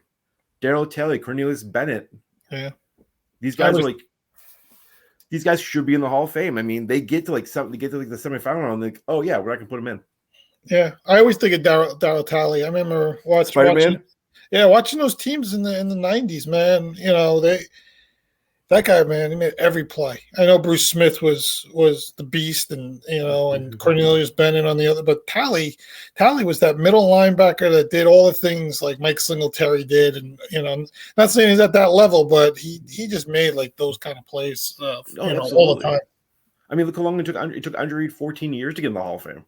Darryl Talley, Cornelius Bennett. Yeah. These guys should be in the Hall of Fame. I mean, they get to the semifinal and like, oh yeah, we're not gonna put them in. Yeah, I always think of Darryl Talley. I remember watching those teams in the 90s, man. That guy, man, he made every play. I know Bruce Smith was the beast, and and Cornelius Bennett on the other, but Talley was that middle linebacker that did all the things like Mike Singletary did, and not saying he's at that level, but he just made like those kind of plays, all the time. I mean, look how long it took Andre Reed 14 years to get in the Hall of Fame.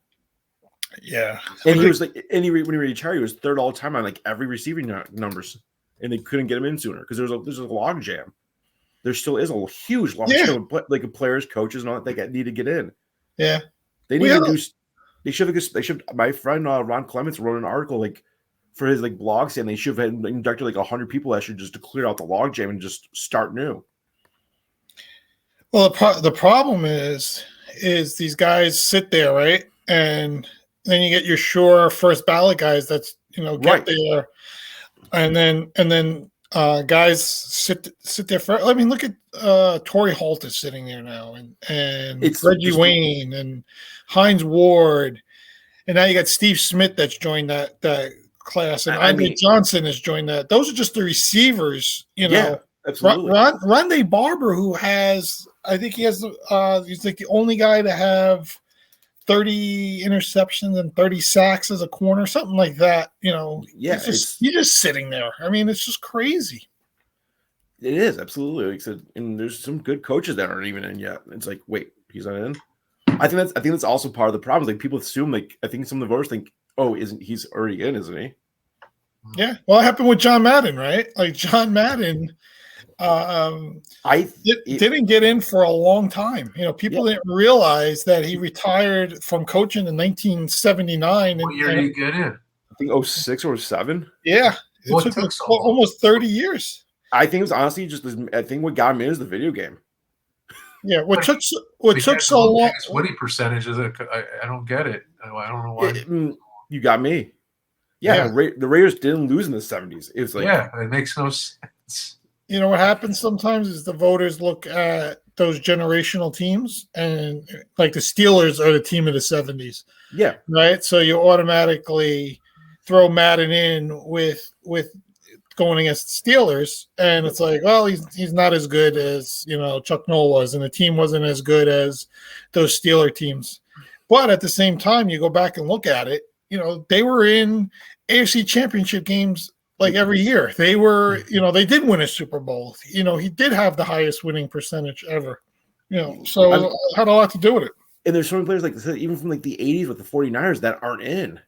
Yeah. And he was like, when he retired, he was third all time on like every receiving numbers, and they couldn't get him in sooner because there's a log jam. There still is a huge log jam, like players, coaches, and all that need to get in. Yeah, they need to do. They should. My friend Ron Clements wrote an article like for his like blog saying they should have inducted like 100 people that should just to clear out the log jam and just start new. Well, the problem is these guys sit there, right? And then you get your sure first ballot guys that's get there, and then guys sit there for. I mean, look at Torrey Holt is sitting there now, and it's Reggie Wayne and Hines Ward, and now you got Steve Smith that's joined that class, and Andre Johnson has joined that. Those are just the receivers, Yeah, absolutely. Rondé Barber, who has, I think he has, he's like the only guy to have 30 interceptions and 30 sacks as a corner, something like that. Yeah, he's just sitting there. I mean, it's just crazy. It is absolutely. Like I said, and there's some good coaches that aren't even in yet. It's like, wait, he's not in. I think that's also part of the problem. Like people assume, like I think some of the voters think, oh, he's already in, isn't he? Yeah. Well, it happened with John Madden, right? Like John Madden. Didn't get in for a long time. People didn't realize that he retired from coaching in 1979. What year did he get in? I think 06 or 07. Yeah, it took almost 30 years. I think it was honestly just. I think what got me is the video game. Yeah, what took so long? His winning percentage is I don't get it. I don't know why. You got me. Yeah. The Raiders didn't lose in the 70s. It was like it makes no sense. You know what happens sometimes is the voters look at those generational teams, and like the Steelers are the team of the 70s. Yeah. Right. So you automatically throw Madden in with going against the Steelers, and it's like, well, he's not as good as Chuck Noll was, and the team wasn't as good as those Steeler teams. But at the same time, you go back and look at it, they were in AFC Championship games like every year. They were, they did win a Super Bowl. He did have the highest winning percentage ever. So it had a lot to do with it. And there's so many players like this, even from like the 80s with the 49ers that aren't in.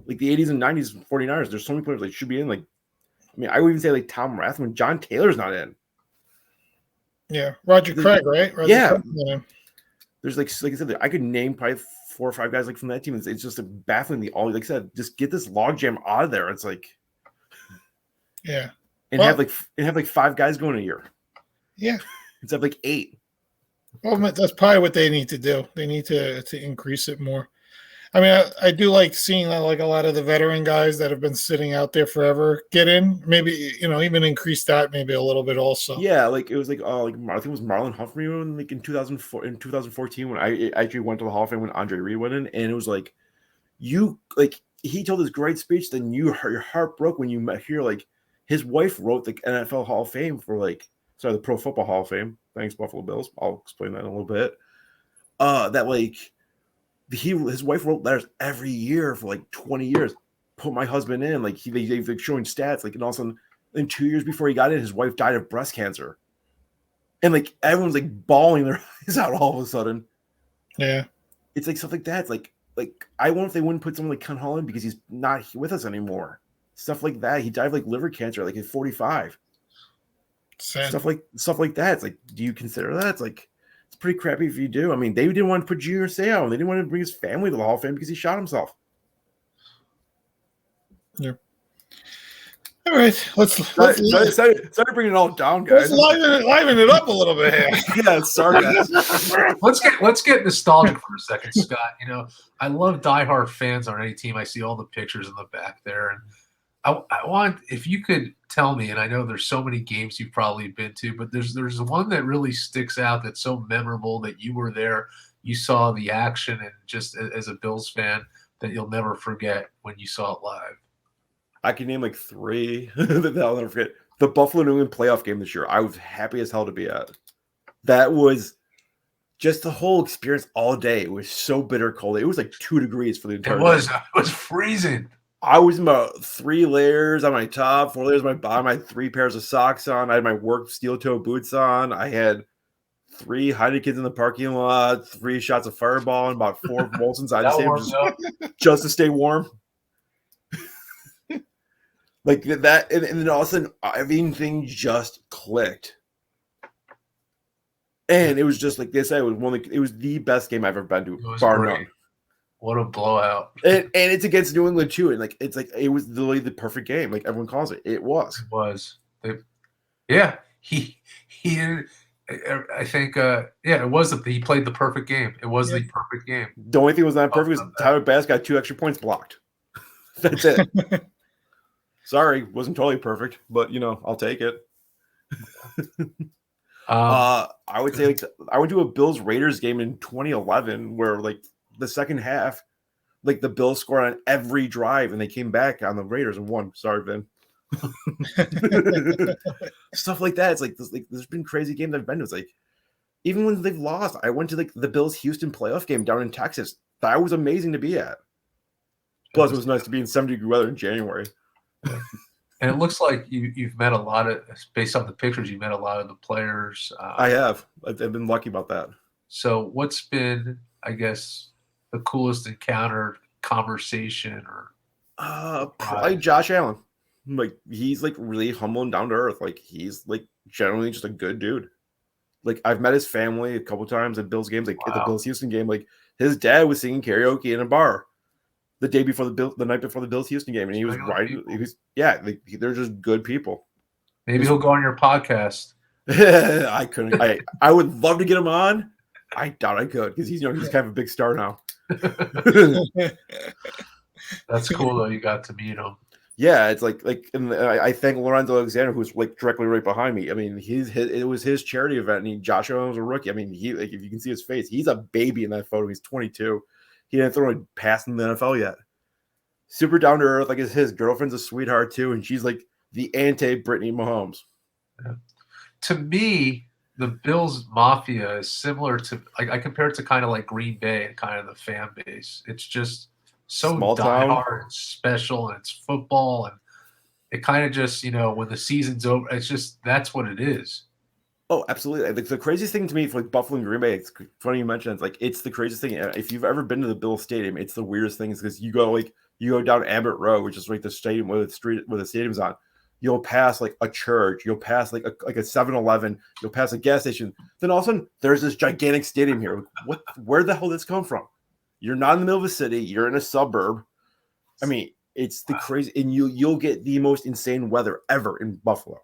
Like the 80s and 90s 49ers, there's so many players that should be in. Like, I mean, I would even say like Tom Rathman, John Taylor's not in. Yeah, Roger Craig, right? There's like I said, I could name probably 4 or 5 guys like from that team. It's just bafflingly all like I said, just get this logjam out of there. It's like, yeah, and have like 5 guys going a year. Yeah, instead of like 8. Well, that's probably what they need to do. They need to increase it more. I mean, I do like seeing that, like a lot of the veteran guys that have been sitting out there forever get in. Maybe even increase that maybe a little bit also. Yeah, like it was like I think it was Marlon Humphrey like in 2014 when I actually went to the Hall of Fame when Andre Reed went in, and it was like he told this great speech. Then your heart broke when you hear like his wife wrote the NFL Hall of Fame for the Pro Football Hall of Fame. Thanks, Buffalo Bills. I'll explain that in a little bit. That like. His wife wrote letters every year for like 20 years. Put my husband in, like they're showing stats, like, and all of a sudden, in 2 years before he got in, his wife died of breast cancer, and like everyone's like bawling their eyes out all of a sudden. Yeah, it's like stuff like that. It's like I wonder if they wouldn't put someone like Ken Holland because he's not with us anymore. Stuff like that. He died of like liver cancer, like at 45. Sad. Stuff like that. It's like, do you consider that? It's like. It's pretty crappy if you do. I mean, they didn't want to put Junior Seau. They didn't want to bring his family to the Hall of Fame because he shot himself. Yeah. All right. Let's sorry bringing it all down, guys. Let's liven it up a little bit here. Yeah, sorry, guys. Let's get nostalgic for a second, Scott. I love diehard fans on any team. I see all the pictures in the back there, and I want, if you could tell me, and I know there's so many games you've probably been to, but there's one that really sticks out that's so memorable that you were there, you saw the action, and just as a Bills fan that you'll never forget when you saw it live. I can name like 3 that I'll never forget. The Buffalo New England playoff game this year, I was happy as hell to be at. That was just the whole experience all day. It was so bitter cold. It was like 2 degrees for the entire day. It was freezing. I was in about 3 layers on my top, 4 layers on my bottom. I had 3 pairs of socks on. I had my work steel toe boots on. I had 3 Heinekens in the parking lot, 3 shots of Fireball, and about 4 volts inside the stadium just to stay warm. Like that, and then all of a sudden, everything just clicked. And it was just like they said, it was the best game I've ever been to, bar none. What a blowout! And it's against New England too, and like it was literally the perfect game, like everyone calls it. It was. It was. Yeah, he. I think. It was. He played the perfect game. It was the perfect game. The only thing was not perfect was Tyler Bass got 2 extra points blocked. That's it. Sorry, wasn't totally perfect, but I'll take it. I would say I went to a Bills Raiders game in 2011 where like the second half, like the Bills scored on every drive and they came back on the Raiders and won. Sorry, Vin. Stuff like that. It's like there's been crazy games I've been to. It's like even when they've lost, I went to like the Bills Houston playoff game down in Texas. That was amazing to be at. Plus, it was nice to be in 70-degree weather in January. And it looks like you've met a lot of, based on the pictures, you met a lot of the players. I have. I've been lucky about that. So what's been, I guess, the coolest encounter, conversation, or probably Josh Allen. Like he's like really humble and down to earth. Like he's like generally just a good dude. Like I've met his family a couple times at Bills games. Like at the Bills Houston game, like his dad was singing karaoke in a bar the night before the Bills Houston game, and he was riding. They're just good people. Maybe he'll go on your podcast. I couldn't. I would love to get him on. I doubt I could because he's kind of a big star now. That's cool though. You got to meet him. Yeah, it's and I thank Lorenzo Alexander, who's like directly right behind me. I mean, it was his charity event, and Josh Allen was a rookie. I mean, if you can see his face, he's a baby in that photo. He's 22. He didn't throw a pass in the NFL yet. Super down to earth. Like his girlfriend's a sweetheart too, and she's like the anti-Brittany Mahomes. Yeah. To me, the Bills Mafia is similar to I compare it to kind of like Green Bay and kind of the fan base. It's just so diehard and special, and it's football, and it kind of just when the season's over, it's just that's what it is. Oh, absolutely. Like the craziest thing to me for like Buffalo and Green Bay, it's funny you mentioned it's like it's the craziest thing. If you've ever been to the Bills Stadium, it's the weirdest thing because you go down Abbott Road, which is like the stadium where the stadium's on. You'll pass like a church, you'll pass like a 7-Eleven, you'll pass a gas station. Then all of a sudden there's this gigantic stadium here. Where the hell did this come from? You're not in the middle of a city, you're in a suburb. I mean, it's the crazy, and you'll get the most insane weather ever in Buffalo.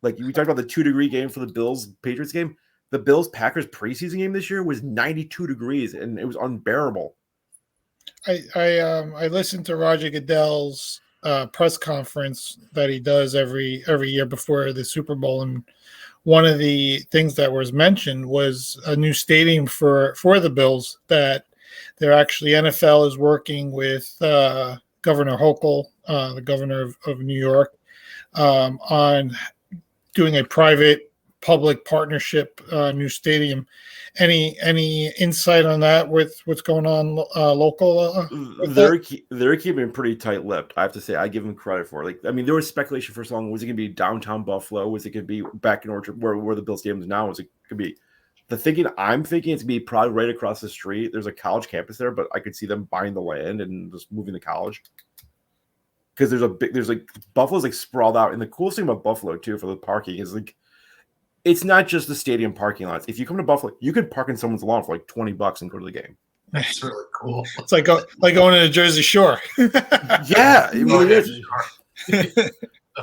Like we talked about the 2-degree game for the Bills Patriots game. The Bills Packers preseason game this year was 92 degrees, and it was unbearable. I listened to Roger Goodell's press conference that he does every year before the Super Bowl, and one of the things that was mentioned was a new stadium for the Bills that they're actually NFL is working with Governor Hochul, the governor of New York, on doing a private public partnership new stadium. Any insight on that with what's going on local? They're keeping pretty tight-lipped. I have to say, I give them credit for it. Like, I mean, there was speculation for so long. Was it going to be downtown Buffalo? Was it going to be back in Orchard, where the Bills Stadium is now? Was it going to be? I'm thinking it's going to be probably right across the street. There's a college campus there, but I could see them buying the land and just moving to college. Because there's Buffalo's like sprawled out, and the coolest thing about Buffalo too for the parking is like. It's not just the stadium parking lots. If you come to Buffalo, you could park in someone's lawn for like $20 and go to the game. That's really cool. It's like going to the Jersey Shore. Yeah, it really is.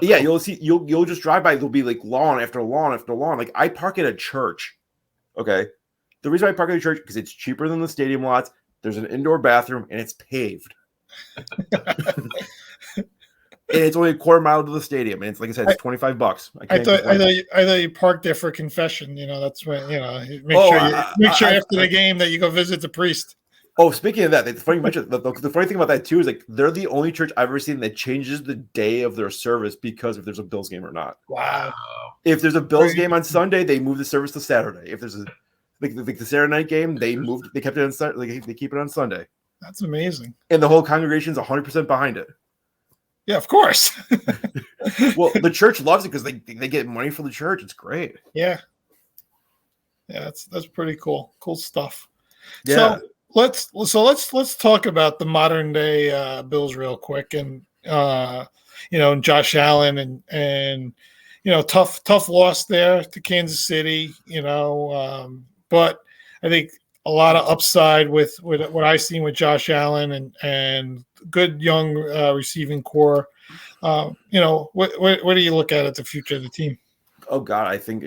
Yeah, you'll just drive by. There'll be like lawn after lawn after lawn. Like I park at a church. Okay, the reason I park at a church because it's cheaper than the stadium lots. There's an indoor bathroom and it's paved. And it's only a quarter mile to the stadium, and it's like I said, it's $25. I thought you parked there for confession. That's when make sure after the game that you go visit the priest. Oh, speaking of that, it's funny you mentioned the funny thing about that too is like they're the only church I've ever seen that changes the day of their service because if there's a Bills game or not. Wow. If there's a Bills game on Sunday, they move the service to Saturday. If there's the Saturday night game, they kept it on Sunday. They keep it on Sunday. That's amazing. And the whole congregation's 100% behind it. Yeah, of course. Well, the church loves it because they get money for the church. It's great. Yeah. Yeah, that's pretty cool. Cool stuff. Yeah. So let's talk about the modern day Bills real quick, and Josh Allen and tough loss there to Kansas City, but I think a lot of upside with what I've seen with Josh Allen and good young receiving core. What do you look at the future of the team? Oh God, I think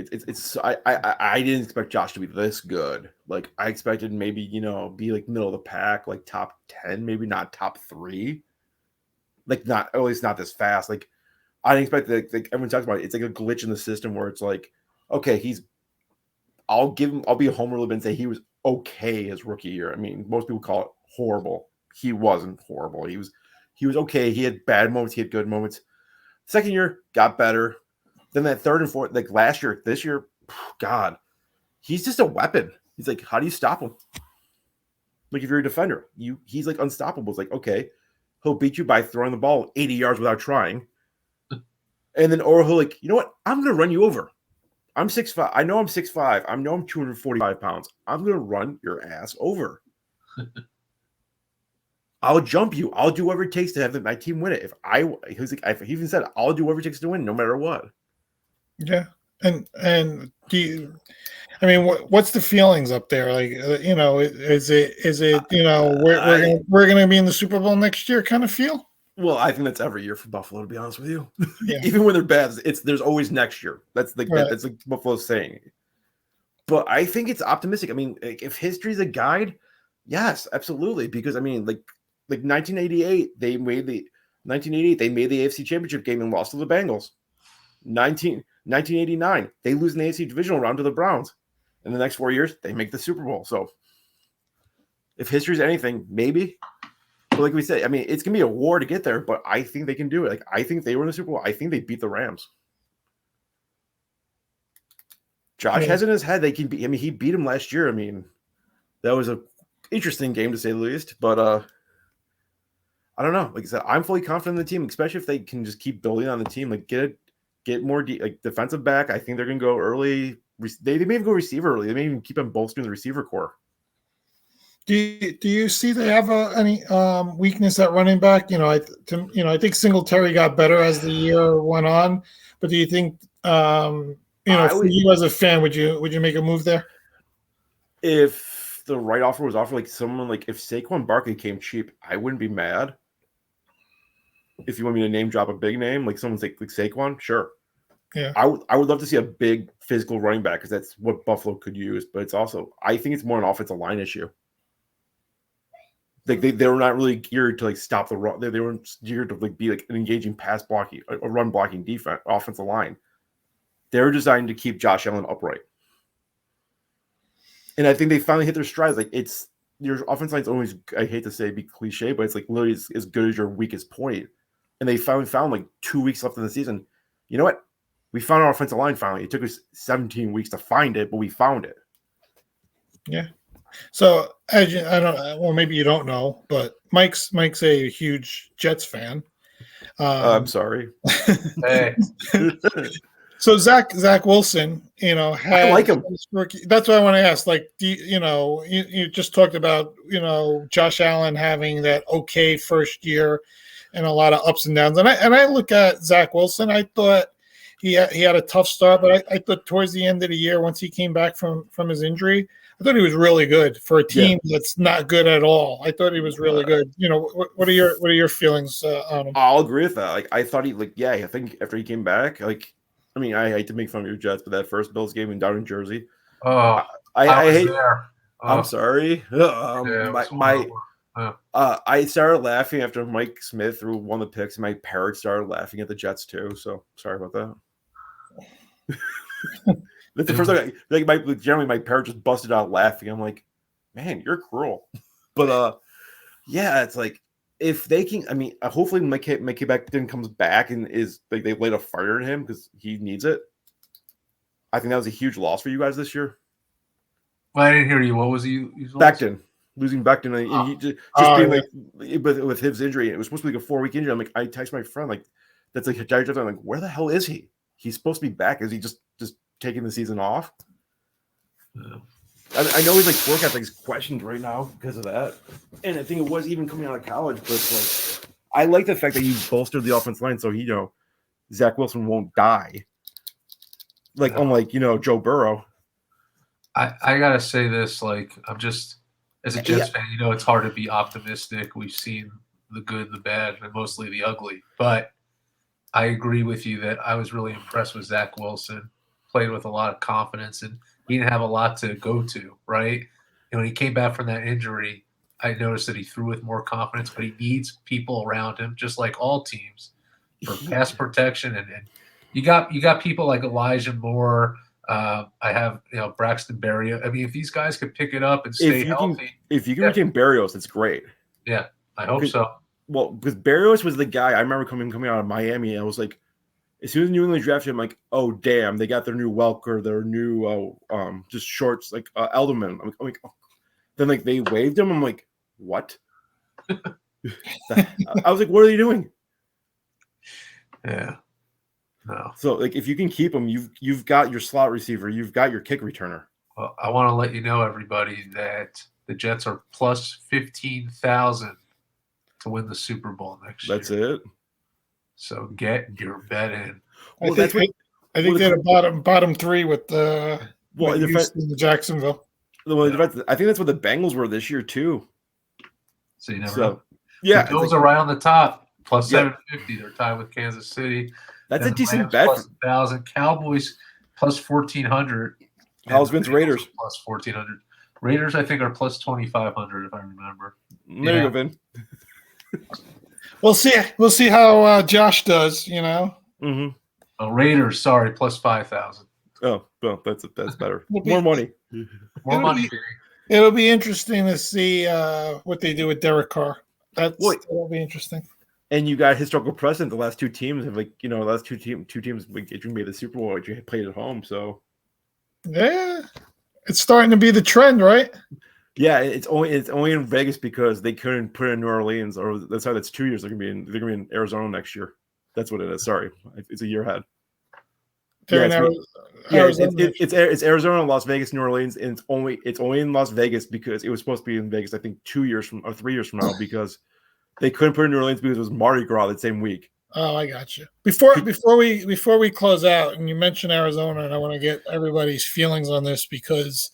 I didn't expect Josh to be this good. Like I expected maybe, be like middle of the pack, like top 10, maybe not top 3. Like not, at least not this fast. Like I didn't expect that. Like everyone talks about it. It's like a glitch in the system where it's like, okay, I'll be a homer a little bit and say he was okay his rookie year. I mean, most people call it horrible. He wasn't horrible. He was okay. He had bad moments. He had good moments. Second year got better. Then that third and fourth, like last year, this year, God, he's just a weapon. He's like, how do you stop him? Like if you're a defender, he's like unstoppable. It's like, okay, he'll beat you by throwing the ball 80 yards without trying. And then, or he'll like, you know what? I'm going to run you over. I'm 6'5". I know I'm 6'5". I know I'm 245 pounds. I'm going to run your ass over. I'll jump you. I'll do whatever it takes to have my team win it. He even said, I'll do whatever it takes to win, no matter what. Yeah. And do you, I mean, what's the feelings up there? Like, is it, we're going to be in the Super Bowl next year kind of feel? Well, I think that's every year for Buffalo, to be honest with you. Yeah. Even when they're bad, there's always next year. That's like right. That's like Buffalo's saying. But I think it's optimistic. I mean, if history's a guide, yes, absolutely. Because I mean, like 1988, they made the AFC Championship game and lost to the Bengals. 1989, they lose in the AFC divisional round to the Browns. In the next 4 years, they make the Super Bowl. So if history's anything, maybe. But like we said, I mean, it's going to be a war to get there, but I think they can do it. Like, I think they were in the Super Bowl. I think they beat the Rams. Josh has in his head they can beat. I mean, he beat him last year. I mean, that was an interesting game to say the least. But I don't know. Like I said, I'm fully confident in the team, especially if they can just keep building on the team. Like get more defensive back. I think they're going to go early. They may even go receiver early. They may even keep them bolstering the receiver core. Do you see they have any weakness at running back? I think Singletary got better as the year went on, but do you think for you as a fan, would you make a move there? If the right offer was offered, like someone like if Saquon Barkley came cheap, I wouldn't be mad. If you want me to name drop a big name, like someone's like Saquon, sure. Yeah, I would love to see a big physical running back because that's what Buffalo could use. But it's also, I think it's more an offensive line issue. Like they were not really geared to like stop the run. They weren't geared to like be like an engaging pass blocking, a run blocking defense, offensive line. They were designed to keep Josh Allen upright. And I think they finally hit their strides. Like it's your offensive line's always, I hate to say, be cliche, but it's like literally as good as your weakest point. And they finally found like 2 weeks left in the season. You know what? We found our offensive line finally. It took us 17 weeks to find it, but we found it. Yeah. So maybe you don't know, but Mike's a huge Jets fan. I'm sorry. Hey. So Zach Wilson, I like him. That's what I want to ask. Like, do you just talked about Josh Allen having that okay first year and a lot of ups and downs, and I look at Zach Wilson. I thought he had a tough start, but I thought towards the end of the year, once he came back from his injury, I thought he was really good for a team that's not good at all. I thought he was really good. What are your feelings on him? I'll agree with that. Like I thought I think after he came back, like I mean, I hate to make fun of your Jets, but that first Bills game down in Jersey. Oh, I hate. There. I'm sorry. I started laughing after Mike Smith threw one of the picks. My parrot started laughing at the Jets too. So sorry about that. That's the first time. Generally, my parrot just busted out laughing. I'm like, man, you're cruel. But yeah, it's like if they can. I mean, hopefully, Mike Becton comes back and is like they laid a fire in him because he needs it. I think that was a huge loss for you guys this year. Well, I didn't hear you. What was he? Becton. Losing Becton, and he just being like with his injury, it was supposed to be like a 4-week injury. I'm like, I text my friend, like, that's like a director. I'm like, where the hell is he? He's supposed to be back. Is he just taking the season off? Yeah. I know his like forecast is questioned right now because of that, and I think it was even coming out of college. But like, I like the fact that you bolstered the offense line so Zach Wilson won't die. Like unlike Joe Burrow. I gotta say this, like I'm just as a Jets fan, it's hard to be optimistic. We've seen the good, the bad, and mostly the ugly. But I agree with you that I was really impressed with Zach Wilson. Played with a lot of confidence, and he didn't have a lot to go to, right? And when he came back from that injury, I noticed that he threw with more confidence, but he needs people around him, just like all teams, for pass protection. And you got people like Elijah Moore. I have Braxton Berrios. I mean, if these guys could pick it up and stay healthy, if you can retain Berrios, it's great. Yeah, I hope so. Well, because Berrios was the guy I remember coming out of Miami, and I was like, as soon as New England drafted him, like, oh damn, they got their new Welker, their new just shorts like Elderman. I'm like, oh. Then like they waived him. I'm like, what? I was like, what are they doing? Yeah. No. So like if you can keep him, you've got your slot receiver, you've got your kick returner. Well, I want to let you know, everybody, that the Jets are plus 15,000 to win the Super Bowl next year. That's it. So get your bet in. Well, I think they're the bottom three with the Houston, the Jacksonville. I think that's what the Bengals were this year too. So you never know. Yeah, the Bills are right on the top, plus 750. They're tied with Kansas City. That's a decent bet. Plus 1,000. Cowboys plus 1,400. How's Vince Raiders? Plus 1,400. Raiders, I think, are plus 2,500 if I remember. There you go, Vin. We'll see how Josh does. Mm-hmm. Oh, Raiders, sorry, plus 5,000. Oh, well, that's better. More money. More money. It'll be interesting to see what they do with Derek Carr. That'll be interesting. And you got historical precedent. The last two teams have last two teams made the Super Bowl. You played at home, so yeah, it's starting to be the trend, right? Yeah, it's only in Vegas because they couldn't put it in New Orleans, or that's 2 years. They're gonna be in Arizona next year. That's what it is. Sorry, it's a year ahead. It's Arizona, Las Vegas, New Orleans, and it's only in Las Vegas because it was supposed to be in Vegas. I think 3 years from now because they couldn't put it in New Orleans because it was Mardi Gras that same week. Oh, I got you. Before we close out, and you mentioned Arizona, and I want to get everybody's feelings on this because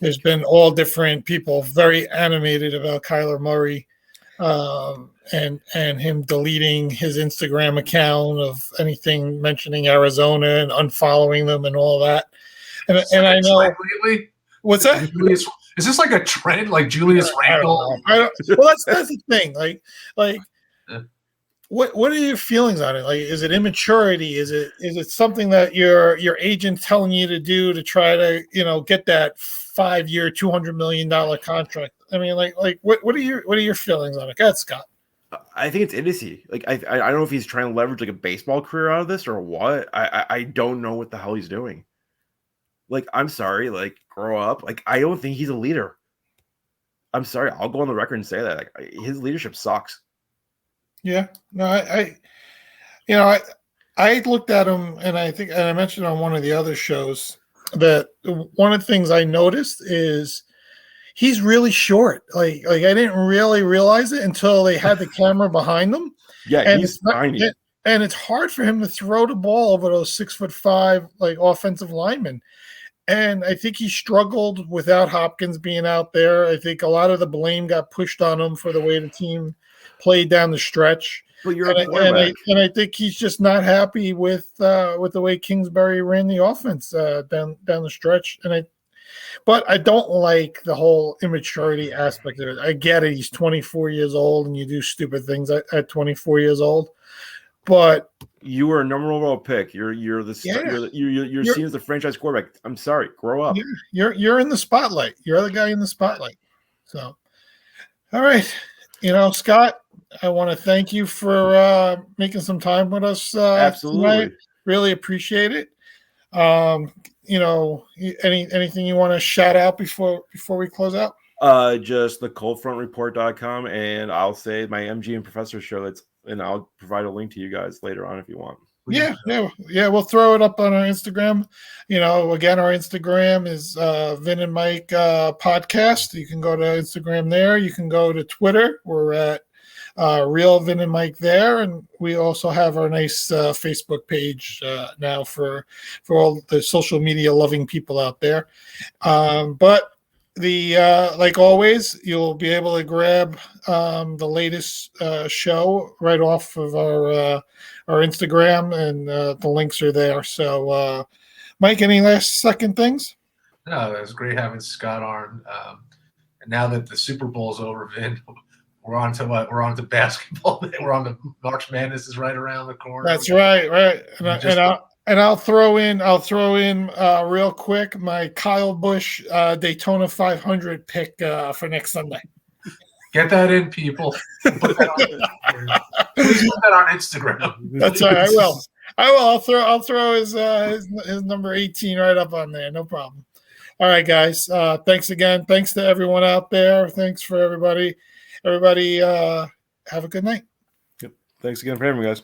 there's been all different people very animated about Kyler Murray and him deleting his Instagram account of anything mentioning Arizona and unfollowing them and all that. And I know lately, what's that? Is this like a trend, like Julius Randle? Well, that's the thing. Like. What are your feelings on it? Like, is it immaturity? Is it something that your agent's telling you to do to try to get that 5-year, $200 million contract? I mean, like what are your feelings on it? Go ahead, Scott. I think it's idiocy. Like I don't know if he's trying to leverage like a baseball career out of this or what. I don't know what the hell he's doing. Like, I'm sorry, like grow up. Like, I don't think he's a leader. I'm sorry. I'll go on the record and say that his leadership sucks. Yeah, no, I looked at him and I mentioned on one of the other shows that one of the things I noticed is he's really short. Like I didn't really realize it until they had the camera behind him. Yeah, and he's tiny. And it's hard for him to throw the ball over those 6'5" like offensive linemen. And I think he struggled without Hopkins being out there. I think a lot of the blame got pushed on him for the way the team played down the stretch. Well, you're a quarterback. And I think he's just not happy with the way Kingsbury ran the offense down the stretch. But I don't like the whole immaturity aspect of it. I get it. He's 24 years old, and you do stupid things at 24 years old. But you were a number one overall pick. You're seen as the franchise quarterback. I'm sorry, grow up. You're in the spotlight. You're the guy in the spotlight. So, all right, Scott, I want to thank you for making some time with us. Absolutely, tonight. Really appreciate it. Anything you want to shout out before we close out? Just the coldfrontreport.com, and I'll say my MG and Professor show and I'll provide a link to you guys later on if you want. Yeah. We'll throw it up on our Instagram. Again, our Instagram is Vin and Mike podcast. You can go to Instagram there. You can go to Twitter. We're at Real Vin and Mike there, and we also have our nice Facebook page now for all the social media loving people out there. But the like always, you'll be able to grab the latest show right off of our Instagram, and the links are there. So, Mike, any last second things? No, it was great having Scott on. And now that the Super Bowl's over, Vin, we're on to what? We're on to basketball. We're on to March Madness is right around the corner. That's right. And I'll throw in real quick my Kyle Busch Daytona 500 pick for next Sunday. Get that in, people. Please put that on Instagram. That's right. I will. I'll throw his number 18 right up on there. No problem. All right, guys. Thanks again. Thanks to everyone out there. Thanks for everybody. Everybody, have a good night. Yep. Thanks again for having me, guys.